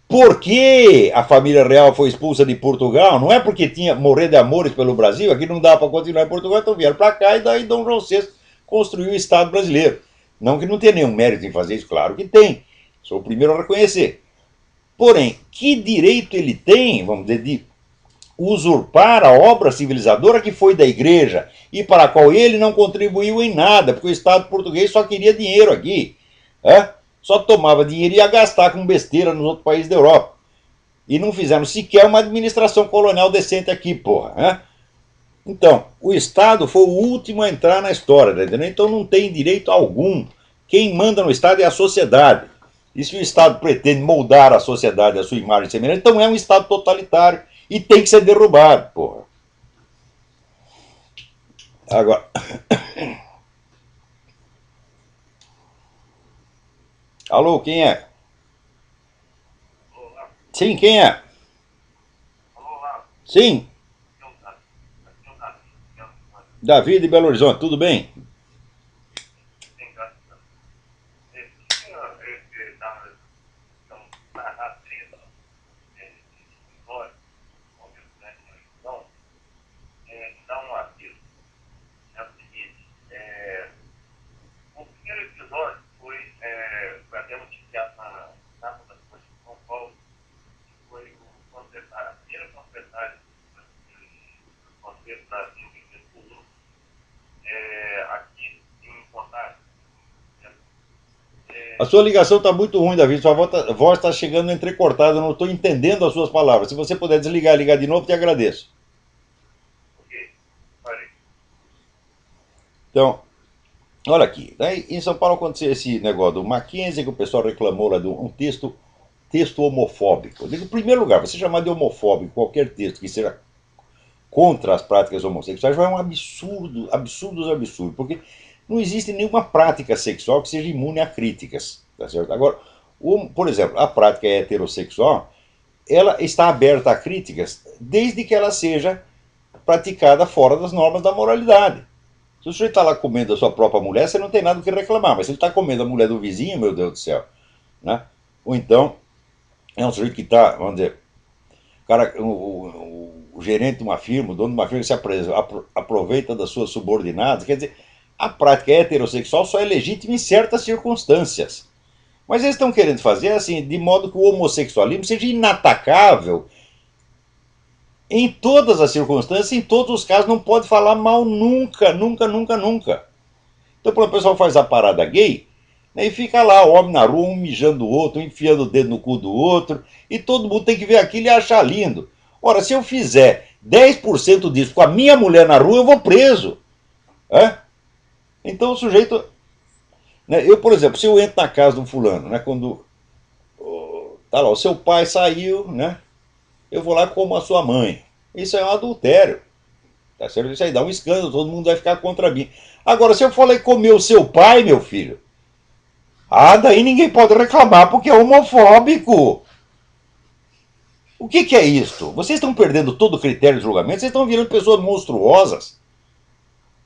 Por que a família real foi expulsa de Portugal? Não é porque tinha morrer de amores pelo Brasil, aqui não dá para continuar em Portugal, então vieram para cá e daí Dom João VI construiu o Estado brasileiro. Não que não tenha nenhum mérito em fazer isso, claro que tem. Sou o primeiro a reconhecer. Porém, que direito ele tem, vamos dizer, de usurpar a obra civilizadora que foi da igreja e para a qual ele não contribuiu em nada, porque o Estado português só queria dinheiro aqui. Só tomava dinheiro e ia gastar com besteira nos outros países da Europa. E não fizeram sequer uma administração colonial decente aqui, porra. Então, o Estado foi o último a entrar na história, tá entendendo? Então não tem direito algum. Quem manda no Estado é a sociedade. E se o Estado pretende moldar a sociedade à sua imagem e semelhança, então é um Estado totalitário e tem que ser derrubado, porra. Agora... Alô, quem é? Olá. Sim, quem é? Olá. Sim. Davi de Belo Horizonte, tudo bem? A sua ligação está muito ruim, Davi. Sua voz está chegando entrecortada. Eu não estou entendendo as suas palavras. Se você puder desligar e ligar de novo, te agradeço. Então, olha aqui. Daí, em São Paulo aconteceu esse negócio do Mackenzie, que o pessoal reclamou lá de um texto homofóbico. Em primeiro lugar, você chamar de homofóbico qualquer texto que seja contra as práticas homossexuais vai um absurdo, absurdo, porque não existe nenhuma prática sexual que seja imune a críticas, tá certo? Agora, por exemplo, a prática heterossexual, ela está aberta a críticas desde que ela seja praticada fora das normas da moralidade. Se o sujeito está lá comendo a sua própria mulher, você não tem nada o que reclamar, mas se ele está comendo a mulher do vizinho, meu Deus do céu, né? Ou então, é um sujeito que está, vamos dizer, o gerente de uma firma, o dono de uma firma, que se aproveita das suas subordinadas. Quer dizer, a prática heterossexual só é legítima em certas circunstâncias. Mas eles estão querendo fazer assim, de modo que o homossexualismo seja inatacável em todas as circunstâncias, em todos os casos, não pode falar mal nunca. Então, quando o pessoal faz a parada gay, né, e fica lá, o homem na rua, um mijando o outro, um enfiando o dedo no cu do outro, e todo mundo tem que ver aquilo e achar lindo. Ora, se eu fizer 10% disso com a minha mulher na rua, eu vou preso. Então o sujeito... Né, eu, por exemplo, se eu entro na casa do fulano, né, quando tá lá, o seu pai saiu, né, eu vou lá como a sua mãe. Isso é um adultério. Tá certo? Isso aí dá um escândalo, todo mundo vai ficar contra mim. Agora, se eu for lá e comer o seu pai, meu filho, daí ninguém pode reclamar porque é homofóbico. O que é isto? Vocês estão perdendo todo o critério de julgamento, vocês estão virando pessoas monstruosas.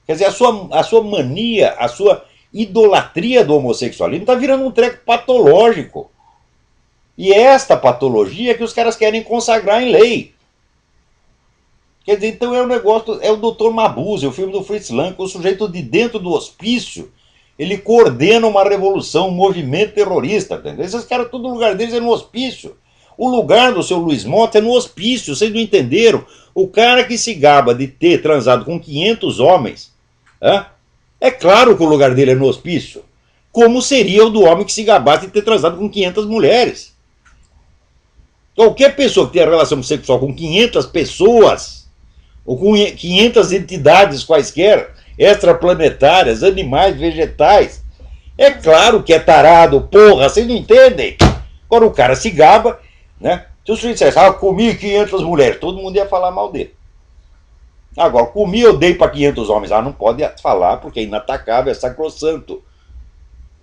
Quer dizer, a sua mania, a sua idolatria do homossexualismo está virando um treco patológico. E é esta patologia que os caras querem consagrar em lei. Quer dizer, então é o negócio, é o Dr. Mabuse, o filme do Fritz Lang, o sujeito de dentro do hospício, ele coordena uma revolução, um movimento terrorista, entendeu? Esses caras, todo lugar deles é no hospício. O lugar do seu Luiz Mota é no hospício, vocês não entenderam? O cara que se gaba de ter transado com 500 homens, é claro que o lugar dele é no hospício. Como seria o do homem que se gabasse de ter transado com 500 mulheres? Qualquer pessoa que tenha relação sexual com 500 pessoas, ou com 500 entidades quaisquer, extraplanetárias, animais, vegetais, é claro que é tarado, porra, vocês não entendem? Agora o cara se gaba, né? Se o sujeito dissesse, comi 500 mulheres, todo mundo ia falar mal dele. Agora, comi ou dei para 500 homens, não pode falar porque é inatacável, é sacrossanto.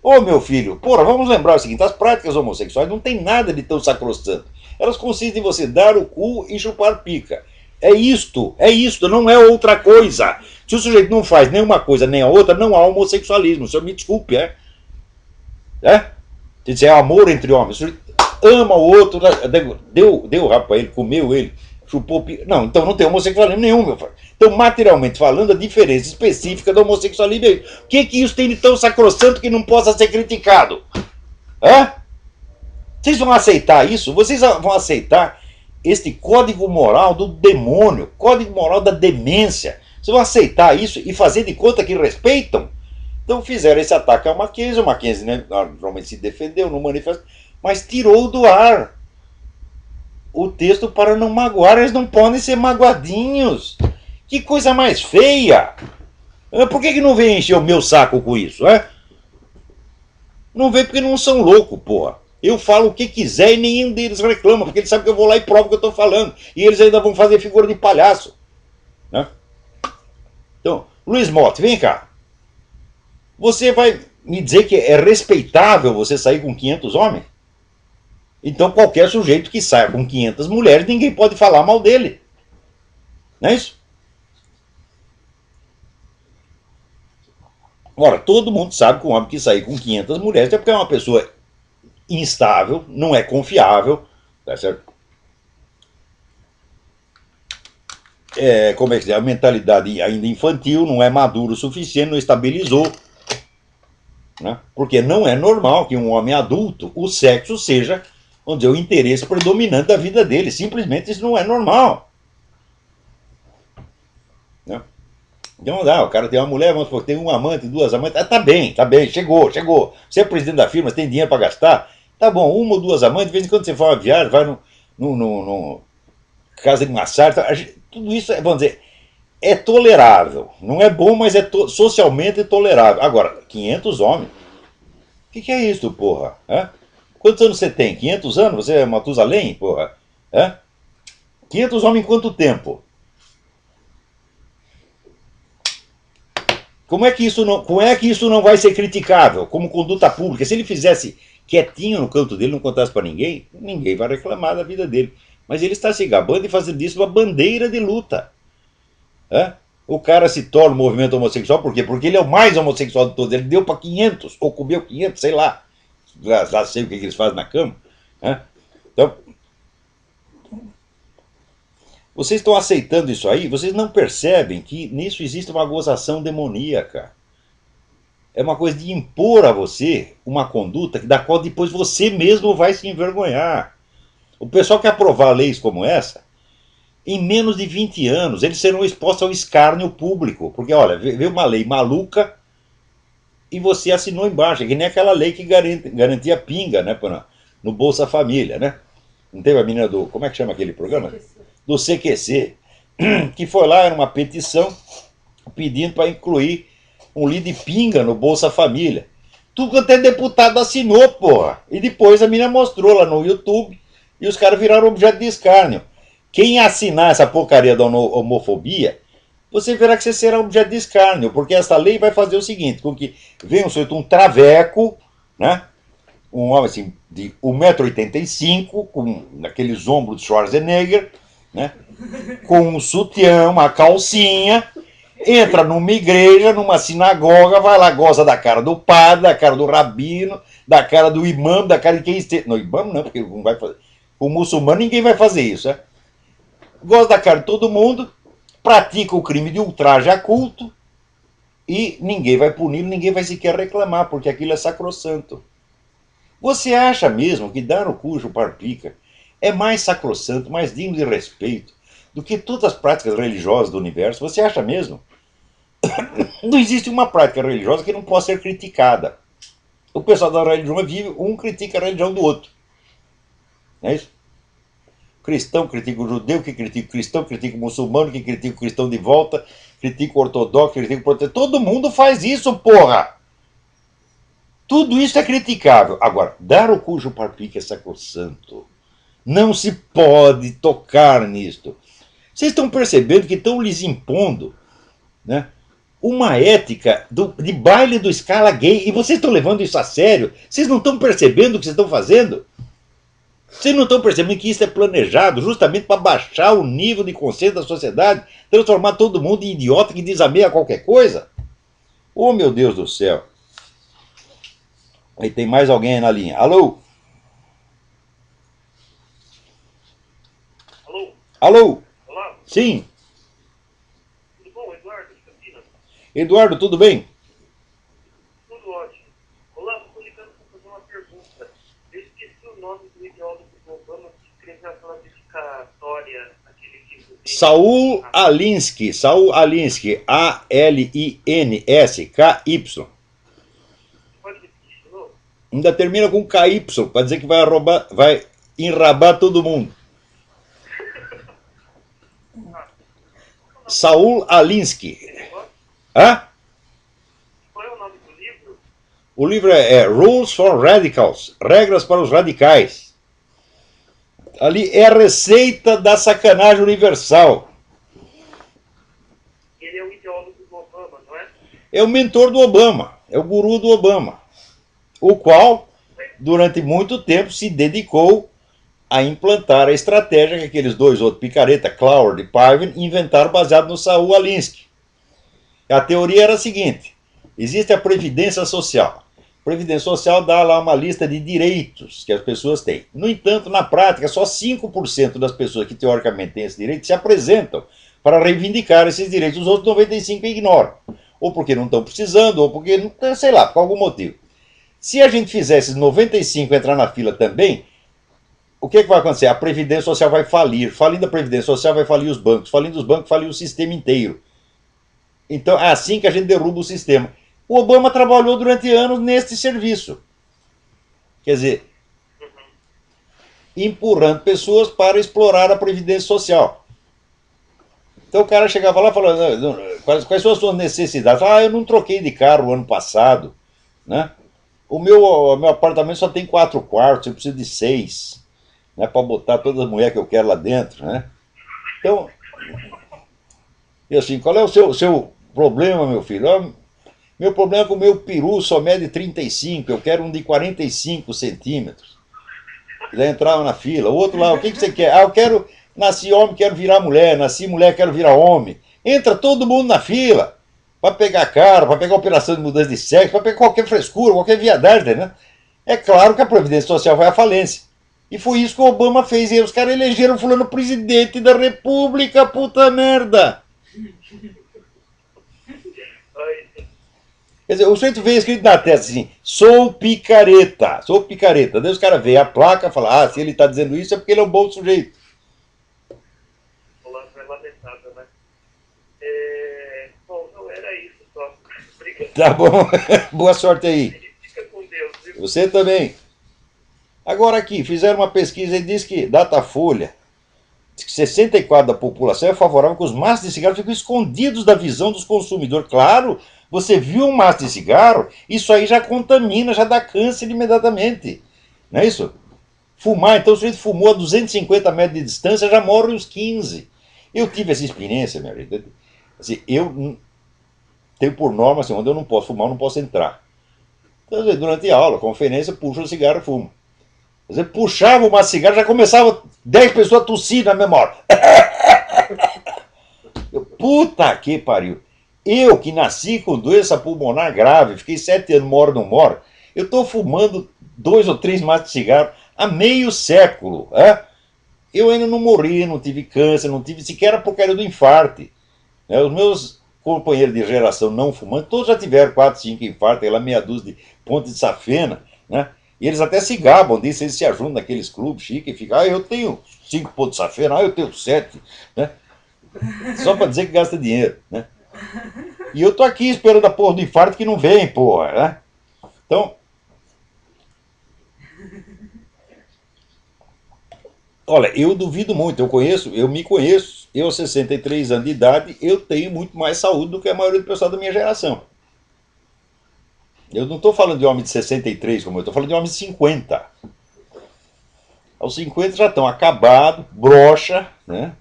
Ô meu filho, porra, vamos lembrar o seguinte, as práticas homossexuais não tem nada de tão sacrossanto. Elas consistem em você dar o cu e chupar pica. É isto, não é outra coisa. Se o sujeito não faz nenhuma coisa nem a outra, não há homossexualismo. O senhor me desculpe, é? Se é amor entre homens, o sujeito ama o outro, deu rabo pra ele, comeu ele, chupou pica. Não, então não tem homossexualismo nenhum, meu filho. Então, materialmente falando, a diferença específica do homossexualismo é isso. O que isso tem de tão sacrossanto que não possa ser criticado? Vocês vão aceitar isso? Vocês vão aceitar este código moral do demônio, código moral da demência? Vocês vão aceitar isso e fazer de conta que respeitam? Então fizeram esse ataque ao Mackenzie. O Mackenzie, né, normalmente se defendeu no manifesto, mas tirou do ar o texto para não magoar. Eles não podem ser magoadinhos. Que coisa mais feia! Por que não vem encher o meu saco com isso? Não vem porque não são loucos, porra. Eu falo o que quiser e nenhum deles reclama, porque eles sabem que eu vou lá e provo o que eu estou falando. E eles ainda vão fazer figura de palhaço. Então, Luiz Motti, vem cá. Você vai me dizer que é respeitável você sair com 500 homens? Então qualquer sujeito que saia com 500 mulheres, ninguém pode falar mal dele. Não é isso? Ora, todo mundo sabe que um homem que sair com 500 mulheres é porque é uma pessoa instável, não é confiável, tá certo? Como é que se diz? A mentalidade ainda infantil, não é maduro o suficiente, não estabilizou. Porque não é normal que um homem adulto, o sexo seja, vamos dizer, o interesse predominante da vida dele. Simplesmente isso não é normal. Então dá, o cara tem uma mulher, vamos supor, tem um amante, 2 amantes, tá bem, chegou. Você é presidente da firma, você tem dinheiro para gastar, tá bom, 1 ou 2 amantes, de vez em quando você vai uma viagem, vai no casa de massagem, tudo isso, vamos dizer, é tolerável. Não é bom, mas é socialmente tolerável. Agora, 500 homens? O que é isso, porra? Quantos anos você tem? 500 anos? Você é Matusalém, porra? 500 homens em quanto tempo? Como é que isso não vai ser criticável como conduta pública? Se ele fizesse quietinho no canto dele, não contasse para ninguém, ninguém vai reclamar da vida dele. Mas ele está se gabando e fazendo disso uma bandeira de luta. O cara se torna um movimento homossexual, por quê? Porque ele é o mais homossexual de todos. Ele deu para 500, ou comeu 500, sei lá. Já sei o que eles fazem na cama. Então, vocês estão aceitando isso aí, vocês não percebem que nisso existe uma gozação demoníaca. É uma coisa de impor a você uma conduta da qual depois você mesmo vai se envergonhar. O pessoal que aprovar leis como essa, em menos de 20 anos, eles serão expostos ao escárnio público. Porque, olha, veio uma lei maluca e você assinou embaixo. Que nem aquela lei que garantia pinga, né, no Bolsa Família, né? Não teve a menina do... Como é que chama aquele programa? Do CQC. Que foi lá, era uma petição pedindo para incluir um lei de pinga no Bolsa Família. Tudo quanto é deputado assinou, porra. E depois a menina mostrou lá no YouTube e os caras viraram objeto de escárnio. Quem assinar essa porcaria da homofobia, você verá que você será objeto de escárnio, porque essa lei vai fazer o seguinte, com que venha um traveco, né? Um homem assim, de 1,85 m, com aqueles ombros de Schwarzenegger, né? Com um sutiã, uma calcinha, entra numa igreja, numa sinagoga, vai lá, goza da cara do padre, da cara do rabino, da cara do imã, da cara de quem esteja... Não, imã não, porque não vai fazer. O muçulmano ninguém vai fazer isso, né? Gosta da cara de todo mundo, pratica o crime de ultraje a culto e ninguém vai punir, ninguém vai sequer reclamar, porque aquilo é sacrossanto. Você acha mesmo que dar o cu chupar pica é mais sacrossanto, mais digno de respeito do que todas as práticas religiosas do universo? Você acha mesmo? Não existe uma prática religiosa que não possa ser criticada. O pessoal da religião vive, um critica a religião do outro. Não é isso? Cristão critica o judeu, que critica o cristão, critica o muçulmano, que critica o cristão de volta, critica o ortodoxo, critica o protestante. Todo mundo faz isso, porra! Tudo isso é criticável. Agora, dar o cu chupar pica é sacrossanto. Não se pode tocar nisto. Vocês estão percebendo que estão lhes impondo, né, uma ética de baile do Scala gay, e vocês estão levando isso a sério? Vocês não estão percebendo o que vocês estão fazendo? Vocês não estão percebendo que isso é planejado justamente para baixar o nível de consciência da sociedade, transformar todo mundo em idiota que desameia qualquer coisa? Oh, meu Deus do céu. Aí tem mais alguém aí na linha. Alô? Alô? Alô? Olá? Sim. Tudo bom, Eduardo de Campinas? Eduardo, tudo bem? Tudo ótimo. Olá, estou ligando para fazer uma pergunta. Eu esqueci o nome do ideólogo do Obama que escreveu aquela dedicatória, aquele livro dele. Saul Alinsky. Saul Alinsky. A-L-I-N-S-K-Y. Pode repetir de novo? Ainda termina com KY, para dizer que vai enrabar todo mundo. Saul Alinsky. Hã? Qual é o nome do livro? O livro é Rules for Radicals, Regras para os Radicais. Ali é a receita da sacanagem universal. Ele é o ideólogo do Obama, não é? É o mentor do Obama, é o guru do Obama, o qual, durante muito tempo, se dedicou a implantar a estratégia que aqueles dois outros picareta, Cloward e Parvin, inventaram baseado no Saul Alinsky. A teoria era a seguinte: existe a Previdência Social. A Previdência Social dá lá uma lista de direitos que as pessoas têm. No entanto, na prática, só 5% das pessoas que teoricamente têm esse direito se apresentam para reivindicar esses direitos. Os outros 95% ignoram. Ou porque não estão precisando, ou porque, sei lá, por algum motivo. Se a gente fizesse 95% entrar na fila também, o que vai acontecer? A Previdência Social vai falir. Falindo a Previdência Social, vai falir os bancos. Falindo os bancos, falir o sistema inteiro. Então é assim que a gente derruba o sistema. O Obama trabalhou durante anos neste serviço. Quer dizer, empurrando pessoas para explorar a Previdência Social. Então o cara chegava lá e falava, quais são as suas necessidades? Eu não troquei de carro o ano passado, né? O meu apartamento só tem 4 quartos, eu preciso de 6, né, para botar todas as mulheres que eu quero lá dentro, né? Então, e assim, qual é o seu problema, meu filho? Meu problema é que o meu peru só mede 35, eu quero um de 45 centímetros. Já entrava na fila. O outro lá, o que você quer? Eu quero, nasci homem, quero virar mulher, nasci mulher, quero virar homem. Entra todo mundo na fila para pegar carro, para pegar operação de mudança de sexo, para pegar qualquer frescura, qualquer viadagem, né? É claro que a Previdência Social vai à falência. E foi isso que o Obama fez. E os caras elegeram fulano presidente da República, puta merda. Quer dizer, o sujeito veio escrito na testa assim, sou picareta, sou picareta. Daí os caras veem a placa e falam, se ele está dizendo isso é porque ele é um bom sujeito. Olá, é lamentável, né? Bom, não era isso só. Obrigado. Tá bom, boa sorte aí. Fica com Deus, viu? Você também. Agora aqui, fizeram uma pesquisa e diz que Datafolha, diz que 64% da população é favorável que os maços de cigarro fiquem escondidos da visão dos consumidores. Claro, você viu um maço de cigarro, isso aí já contamina, já dá câncer imediatamente. Não é isso? Fumar, então o sujeito fumou a 250 metros de distância, já morre uns 15. Eu tive essa experiência, minha gente. Assim, eu tenho por norma, assim, onde eu não posso fumar, eu não posso entrar. Então, durante a aula, conferência, puxa o cigarro e fumo. Você puxava uma cigarra, já começava 10 pessoas a tossir na mesma hora. Puta que pariu. Eu que nasci com doença pulmonar grave, fiquei 7 anos, não moro, eu estou fumando 2 ou 3 maços de cigarro há meio século. Eu ainda não morri, não tive câncer, não tive sequer a porcaria do infarto. Os meus companheiros de geração não fumantes, todos já tiveram 4, 5 infartos, aquela meia dúzia de pontos de safena, né? E eles até se gabam disso, eles se ajudam naqueles clubes chiques e ficam, eu tenho 5 pontos de safena, eu tenho 7, né? Só para dizer que gasta dinheiro, né? E eu tô aqui esperando a porra do infarto que não vem, porra, né? Então, olha, eu duvido muito, eu me conheço, eu 63 anos de idade, eu tenho muito mais saúde do que a maioria do pessoal da minha geração. Eu não estou falando de homem de 63 como eu estou falando de homem de 50. Aos 50 já estão acabados, broxa, né?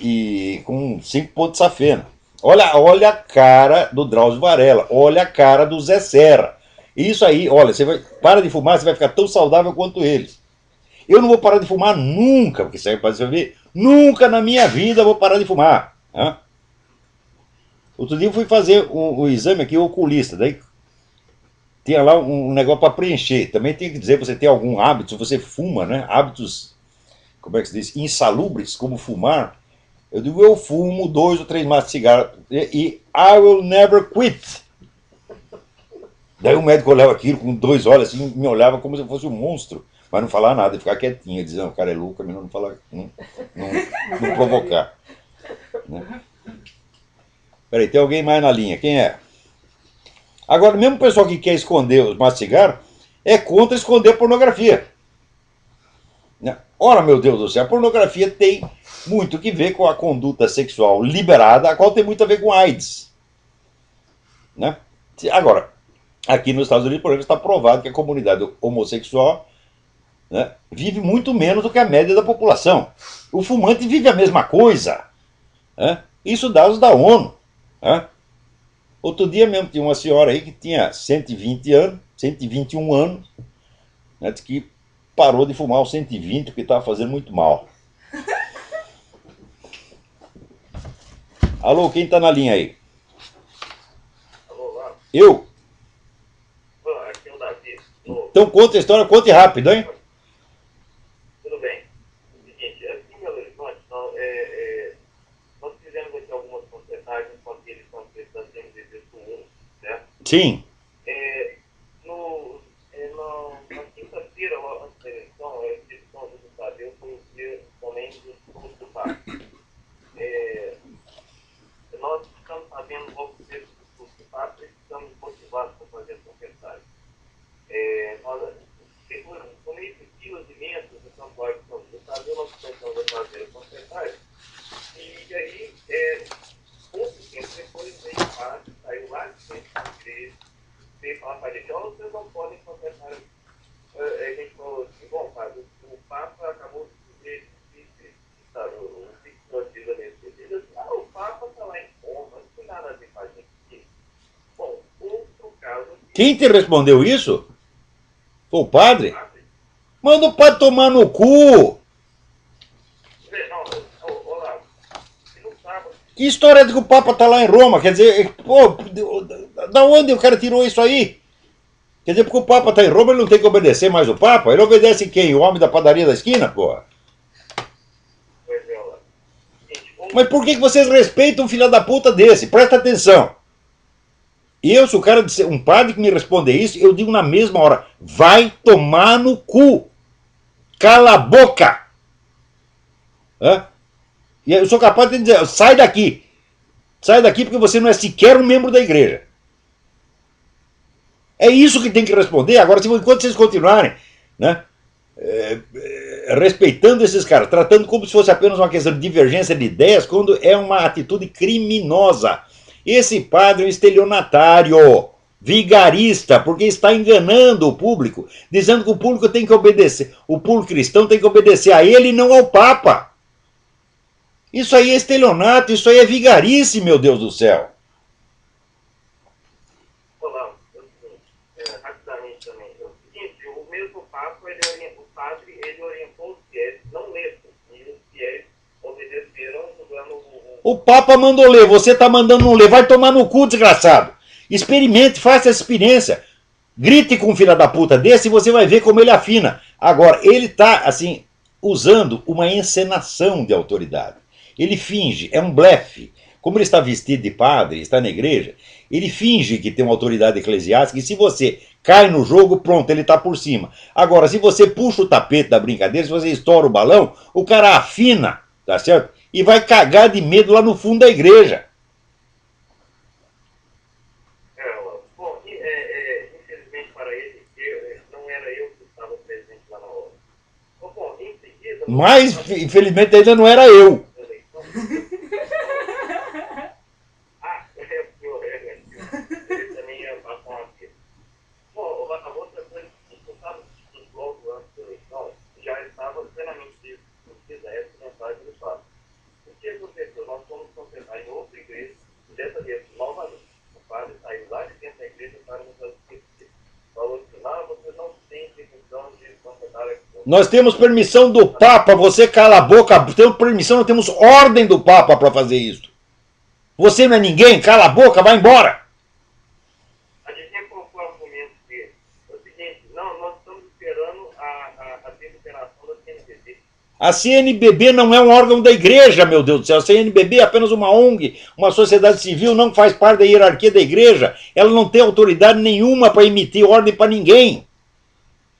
E com 5 pontos de safena. Olha a cara do Drauzio Varela, olha a cara do Zé Serra. Isso aí, olha, para de fumar, você vai ficar tão saudável quanto eles. Eu não vou parar de fumar nunca, porque serve para você ver, nunca na minha vida vou parar de fumar. Né? Outro dia eu fui fazer o exame aqui, o oculista, daí tinha lá um negócio para preencher. Também tem que dizer você tem algum hábito, se você fuma, né? Hábitos, como é que se diz, insalubres, como fumar. Eu digo, eu fumo 2 ou 3 maços de cigarro e I will never quit. Daí o médico olhava aquilo com 2 olhos assim, me olhava como se eu fosse um monstro, mas não falava nada, ficava quietinho, dizendo, o cara é louco, é melhor não falar, não provocar. Né? Peraí, tem alguém mais na linha, quem é? Agora, mesmo o pessoal que quer esconder os maços de cigarro é contra esconder a pornografia. Né? Ora, meu Deus do céu, a pornografia tem muito que ver com a conduta sexual liberada, a qual tem muito a ver com AIDS. Né? Agora, aqui nos Estados Unidos, por exemplo, está provado que a comunidade homossexual, né, vive muito menos do que a média da população. O fumante vive a mesma coisa. Né? Isso dados da ONU. Né? Outro dia mesmo tinha uma senhora aí que tinha 120 anos, 121 anos, né, que parou de fumar aos 120 porque estava fazendo muito mal. Alô, quem está na linha aí? Alô, lá. Eu? Aqui é o Davi. Então conta a história, conte rápido, hein? Tudo bem. Seguinte, aqui em Belo Horizonte, nós fizemos aqui algumas consertagens com aqueles da CMDB-1, certo? Sim. Na quinta-feira, logo antes da eleição, a eleição do Tadeu foi um dia também do parque. Nós estamos sabendo logo cedo do parque e estamos motivados para fazer essa consertagem. Com meio de filas imensas no Santuário de São Luís, nós começamos a fazer a consertagem. E aí, pouco tempo depois, veio o padre, saiu lá de frente da igreja, veio falar para a gente, vocês não podem consertar. A gente falou assim, bom, padre, o Papa acabou de dizer o que o senhor diz a respeito. Ele disse, o Papa está lá em Roma, não tem nada a ver com a gente aqui. Bom, outro caso aqui. Quem te respondeu isso? Foi o padre? Padre? Manda o padre tomar no cu! Olá, no sábado. Que história de que o Papa tá lá em Roma? Quer dizer, pô, da onde o cara tirou isso aí? Quer dizer, porque o Papa tá em Roma, ele não tem que obedecer mais o Papa? Ele obedece quem? O homem da padaria da esquina, pô? Pois é, olá. Mas por que vocês respeitam um filho da puta desse? Presta atenção. Eu, se o cara disser, um padre que me responder isso, eu digo na mesma hora, vai tomar no cu. Cala a boca. Hã? E eu sou capaz de dizer, sai daqui. Sai daqui porque você não é sequer um membro da igreja. É isso que tem que responder. Agora, enquanto vocês continuarem, né, respeitando esses caras, tratando como se fosse apenas uma questão de divergência de ideias, quando é uma atitude criminosa. Esse padre é um estelionatário, vigarista, porque está enganando o público, dizendo que o público tem que obedecer, o público cristão tem que obedecer a ele e não ao Papa. Isso aí é estelionato, isso aí é vigarice, meu Deus do céu. Olá, rapidamente também. É o seguinte, o mesmo Papa, o padre, ele orientou os fiéis, não ler, e os fiéis obedeceram, usando O Papa mandou ler, você está mandando não ler, vai tomar no cu, desgraçado. Experimente, faça essa experiência. Grite com um filho da puta desse e você vai ver como ele afina. Agora, ele está, assim, usando uma encenação de autoridade. Ele finge, é um blefe. Como ele está vestido de padre, está na igreja, ele finge que tem uma autoridade eclesiástica e se você cai no jogo, pronto, ele está por cima. Agora, se você puxa o tapete da brincadeira, se você estoura o balão, o cara afina, tá certo? E vai cagar de medo lá no fundo da igreja. Bom, infelizmente para ele, não era eu que estava presente lá na hora. Bom, em seguida... Mas, infelizmente, ainda não era eu. Ele também ia passar uma vez. Bom, a outra coisa que eu estava assistindo logo antes da eleição, já estava plenamente discutida essa mensagem do Papa. O que aconteceu? Nós fomos concentrar em outra igreja, e dessa vez, novamente, o padre saiu lá de dentro da igreja para nos assistir. Falou assim, vocês não têm intenção de concentrar aqui. Nós temos permissão do Papa, você cala a boca, temos permissão, nós temos ordem do Papa para fazer isso. Você não é ninguém, cala a boca, vai embora. A gente colocou o argumento dele. É o seguinte, não, nós estamos esperando a deliberação da CNBB. A CNBB não é um órgão da igreja, meu Deus do céu. A CNBB é apenas uma ONG, uma sociedade civil, não faz parte da hierarquia da igreja. Ela não tem autoridade nenhuma para emitir ordem para ninguém.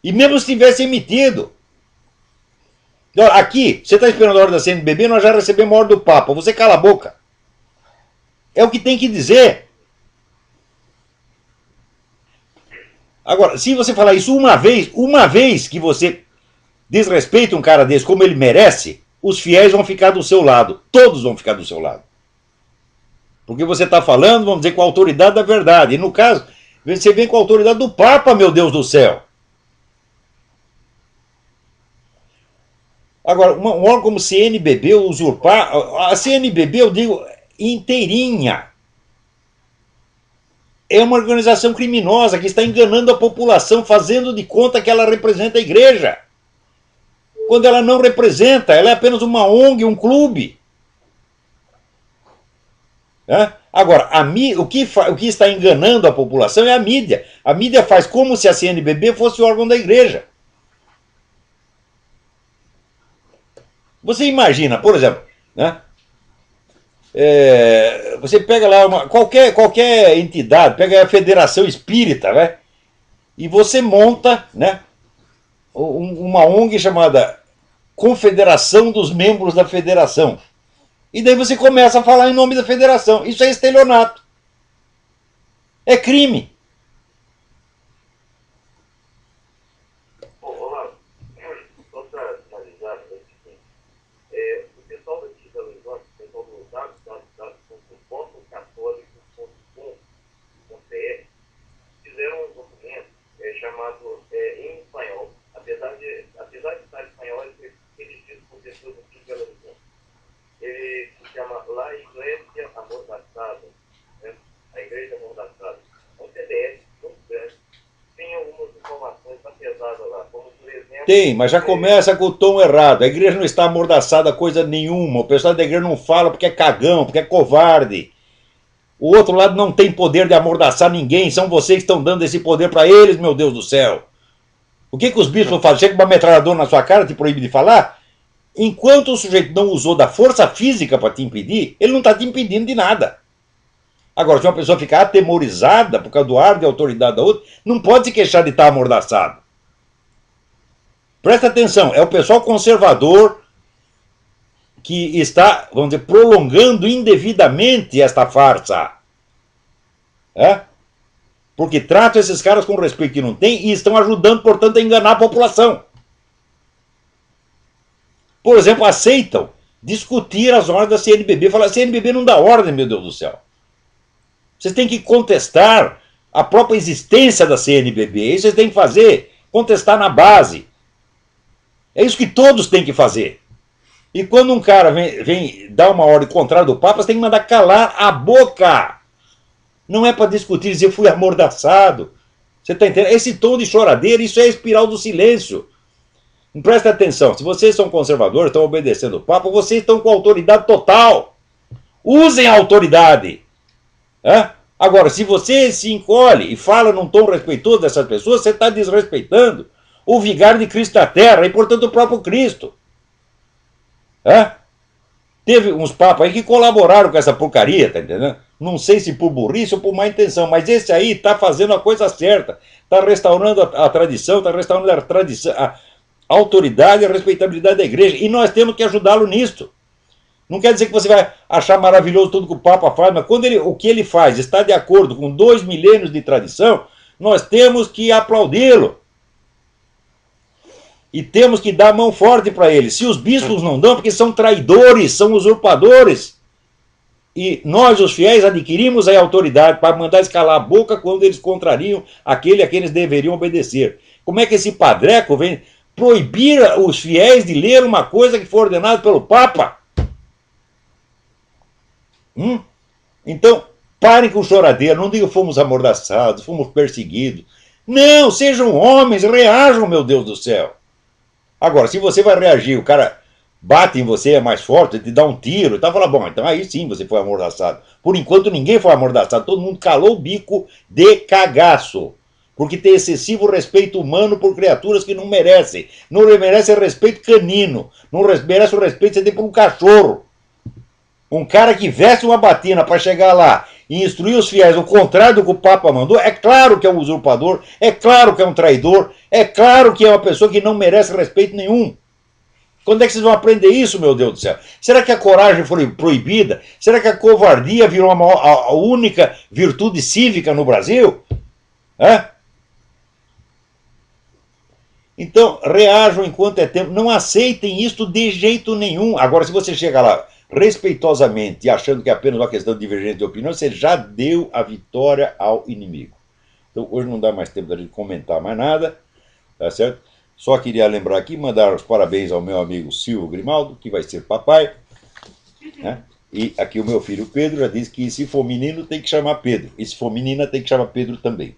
E mesmo se tivesse emitido. Aqui, você está esperando a ordem da CNBB, nós já recebemos a ordem do Papa. Você cala a boca. É o que tem que dizer. Agora, se você falar isso uma vez que você desrespeita um cara desse como ele merece, os fiéis vão ficar do seu lado. Todos vão ficar do seu lado. Porque você está falando, vamos dizer, com a autoridade da verdade. E no caso, você vem com a autoridade do Papa, meu Deus do céu. Agora, um órgão como CNBB usurpar... A CNBB, eu digo, inteirinha. É uma organização criminosa que está enganando a população, fazendo de conta que ela representa a igreja. Quando ela não representa, ela é apenas uma ONG, um clube. Agora, o que está enganando a população é a mídia. A mídia faz como se a CNBB fosse o órgão da igreja. Você imagina, por exemplo, você pega lá qualquer entidade, pega a Federação Espírita, e você monta uma ONG chamada Confederação dos Membros da Federação. E daí você começa a falar em nome da federação. Isso é estelionato. É crime. Olá, só para finalizar, o pessoal daqui da Lisboa, o pessoal do www.católicos.com.br, fizeram um documento chamado em espanhol. Apesar de estar em espanhol, ele diz por pessoas aqui de Belo Horizonte. Ele se chama La Iglesia Amordaçada, a Igreja Amordaçada. É um PDF muito grande, tem algumas informações pesadas lá, como por exemplo... Tem, mas já começa com o tom errado. A igreja não está amordaçada coisa nenhuma. O pessoal da igreja não fala porque é cagão, porque é covarde. O outro lado não tem poder de amordaçar ninguém. São vocês que estão dando esse poder para eles, meu Deus do céu. O que os bispos fazem? Chega uma metralhadora na sua cara, te proíbe de falar? Enquanto o sujeito não usou da força física para te impedir, ele não está te impedindo de nada. Agora, se uma pessoa ficar atemorizada por causa do ar de autoridade da outra, não pode se queixar de estar amordaçado. Presta atenção, é o pessoal conservador que está, vamos dizer, prolongando indevidamente esta farsa. Porque tratam esses caras com respeito que não tem e estão ajudando, portanto, a enganar a população. Por exemplo, aceitam discutir as ordens da CNBB. Falar, a CNBB não dá ordem, meu Deus do céu. Vocês têm que contestar a própria existência da CNBB. Isso vocês têm que fazer, contestar na base. É isso que todos têm que fazer. E quando um cara vem dar uma ordem contrária do Papa, você tem que mandar calar a boca. Não é para discutir, dizer fui amordaçado. Você está entendendo? Esse tom de choradeira, isso é a espiral do silêncio. Presta atenção, se vocês são conservadores, estão obedecendo o Papa, vocês estão com autoridade total. Usem a autoridade. Agora, se você se encolhe e fala num tom respeitoso dessas pessoas, você está desrespeitando o vigário de Cristo da Terra e, portanto, o próprio Cristo. Teve uns papas aí que colaboraram com essa porcaria, tá entendendo? Não sei se por burrice ou por má intenção, mas esse aí está fazendo a coisa certa. Está restaurando a tradição, está restaurando a tradição, a autoridade e a respeitabilidade da igreja. E nós temos que ajudá-lo nisso. Não quer dizer que você vai achar maravilhoso tudo que o Papa faz, mas quando o que ele faz está de acordo com 2 milênios de tradição, nós temos que aplaudi-lo. E temos que dar mão forte para ele. Se os bispos não dão, porque são traidores, são usurpadores. E nós, os fiéis, adquirimos a autoridade para mandar escalar a boca quando eles contrariam aquele a quem eles deveriam obedecer. Como é que esse padreco vem proibir os fiéis de ler uma coisa que foi ordenada pelo Papa? Então, parem com choradeira, não digam fomos amordaçados, fomos perseguidos. Não, sejam homens, reajam, meu Deus do céu. Agora, se você vai reagir, o cara bate em você, é mais forte, te dá um tiro, e tal, fala, bom, então aí sim você foi amordaçado. Por enquanto ninguém foi amordaçado, todo mundo calou o bico de cagaço. Porque tem excessivo respeito humano por criaturas que não merecem. Não merece respeito canino. Não merece o respeito que você tem por um cachorro. Um cara que veste uma batina para chegar lá e instruir os fiéis o contrário do que o Papa mandou, é claro que é um usurpador, é claro que é um traidor, é claro que é uma pessoa que não merece respeito nenhum. Quando é que vocês vão aprender isso, meu Deus do céu? Será que a coragem foi proibida? Será que a covardia virou a única virtude cívica no Brasil? Hã? Então, reajam enquanto é tempo. Não aceitem isso de jeito nenhum. Agora, se você chega lá respeitosamente e achando que é apenas uma questão de divergência de opinião, você já deu a vitória ao inimigo. Então, hoje não dá mais tempo da gente comentar mais nada, tá certo? Só queria lembrar aqui, mandar os parabéns ao meu amigo Silvio Grimaldo, que vai ser papai, né? E aqui o meu filho Pedro já disse que se for menino tem que chamar Pedro, e se for menina tem que chamar Pedro também.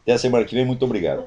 Até a semana que vem, muito obrigado.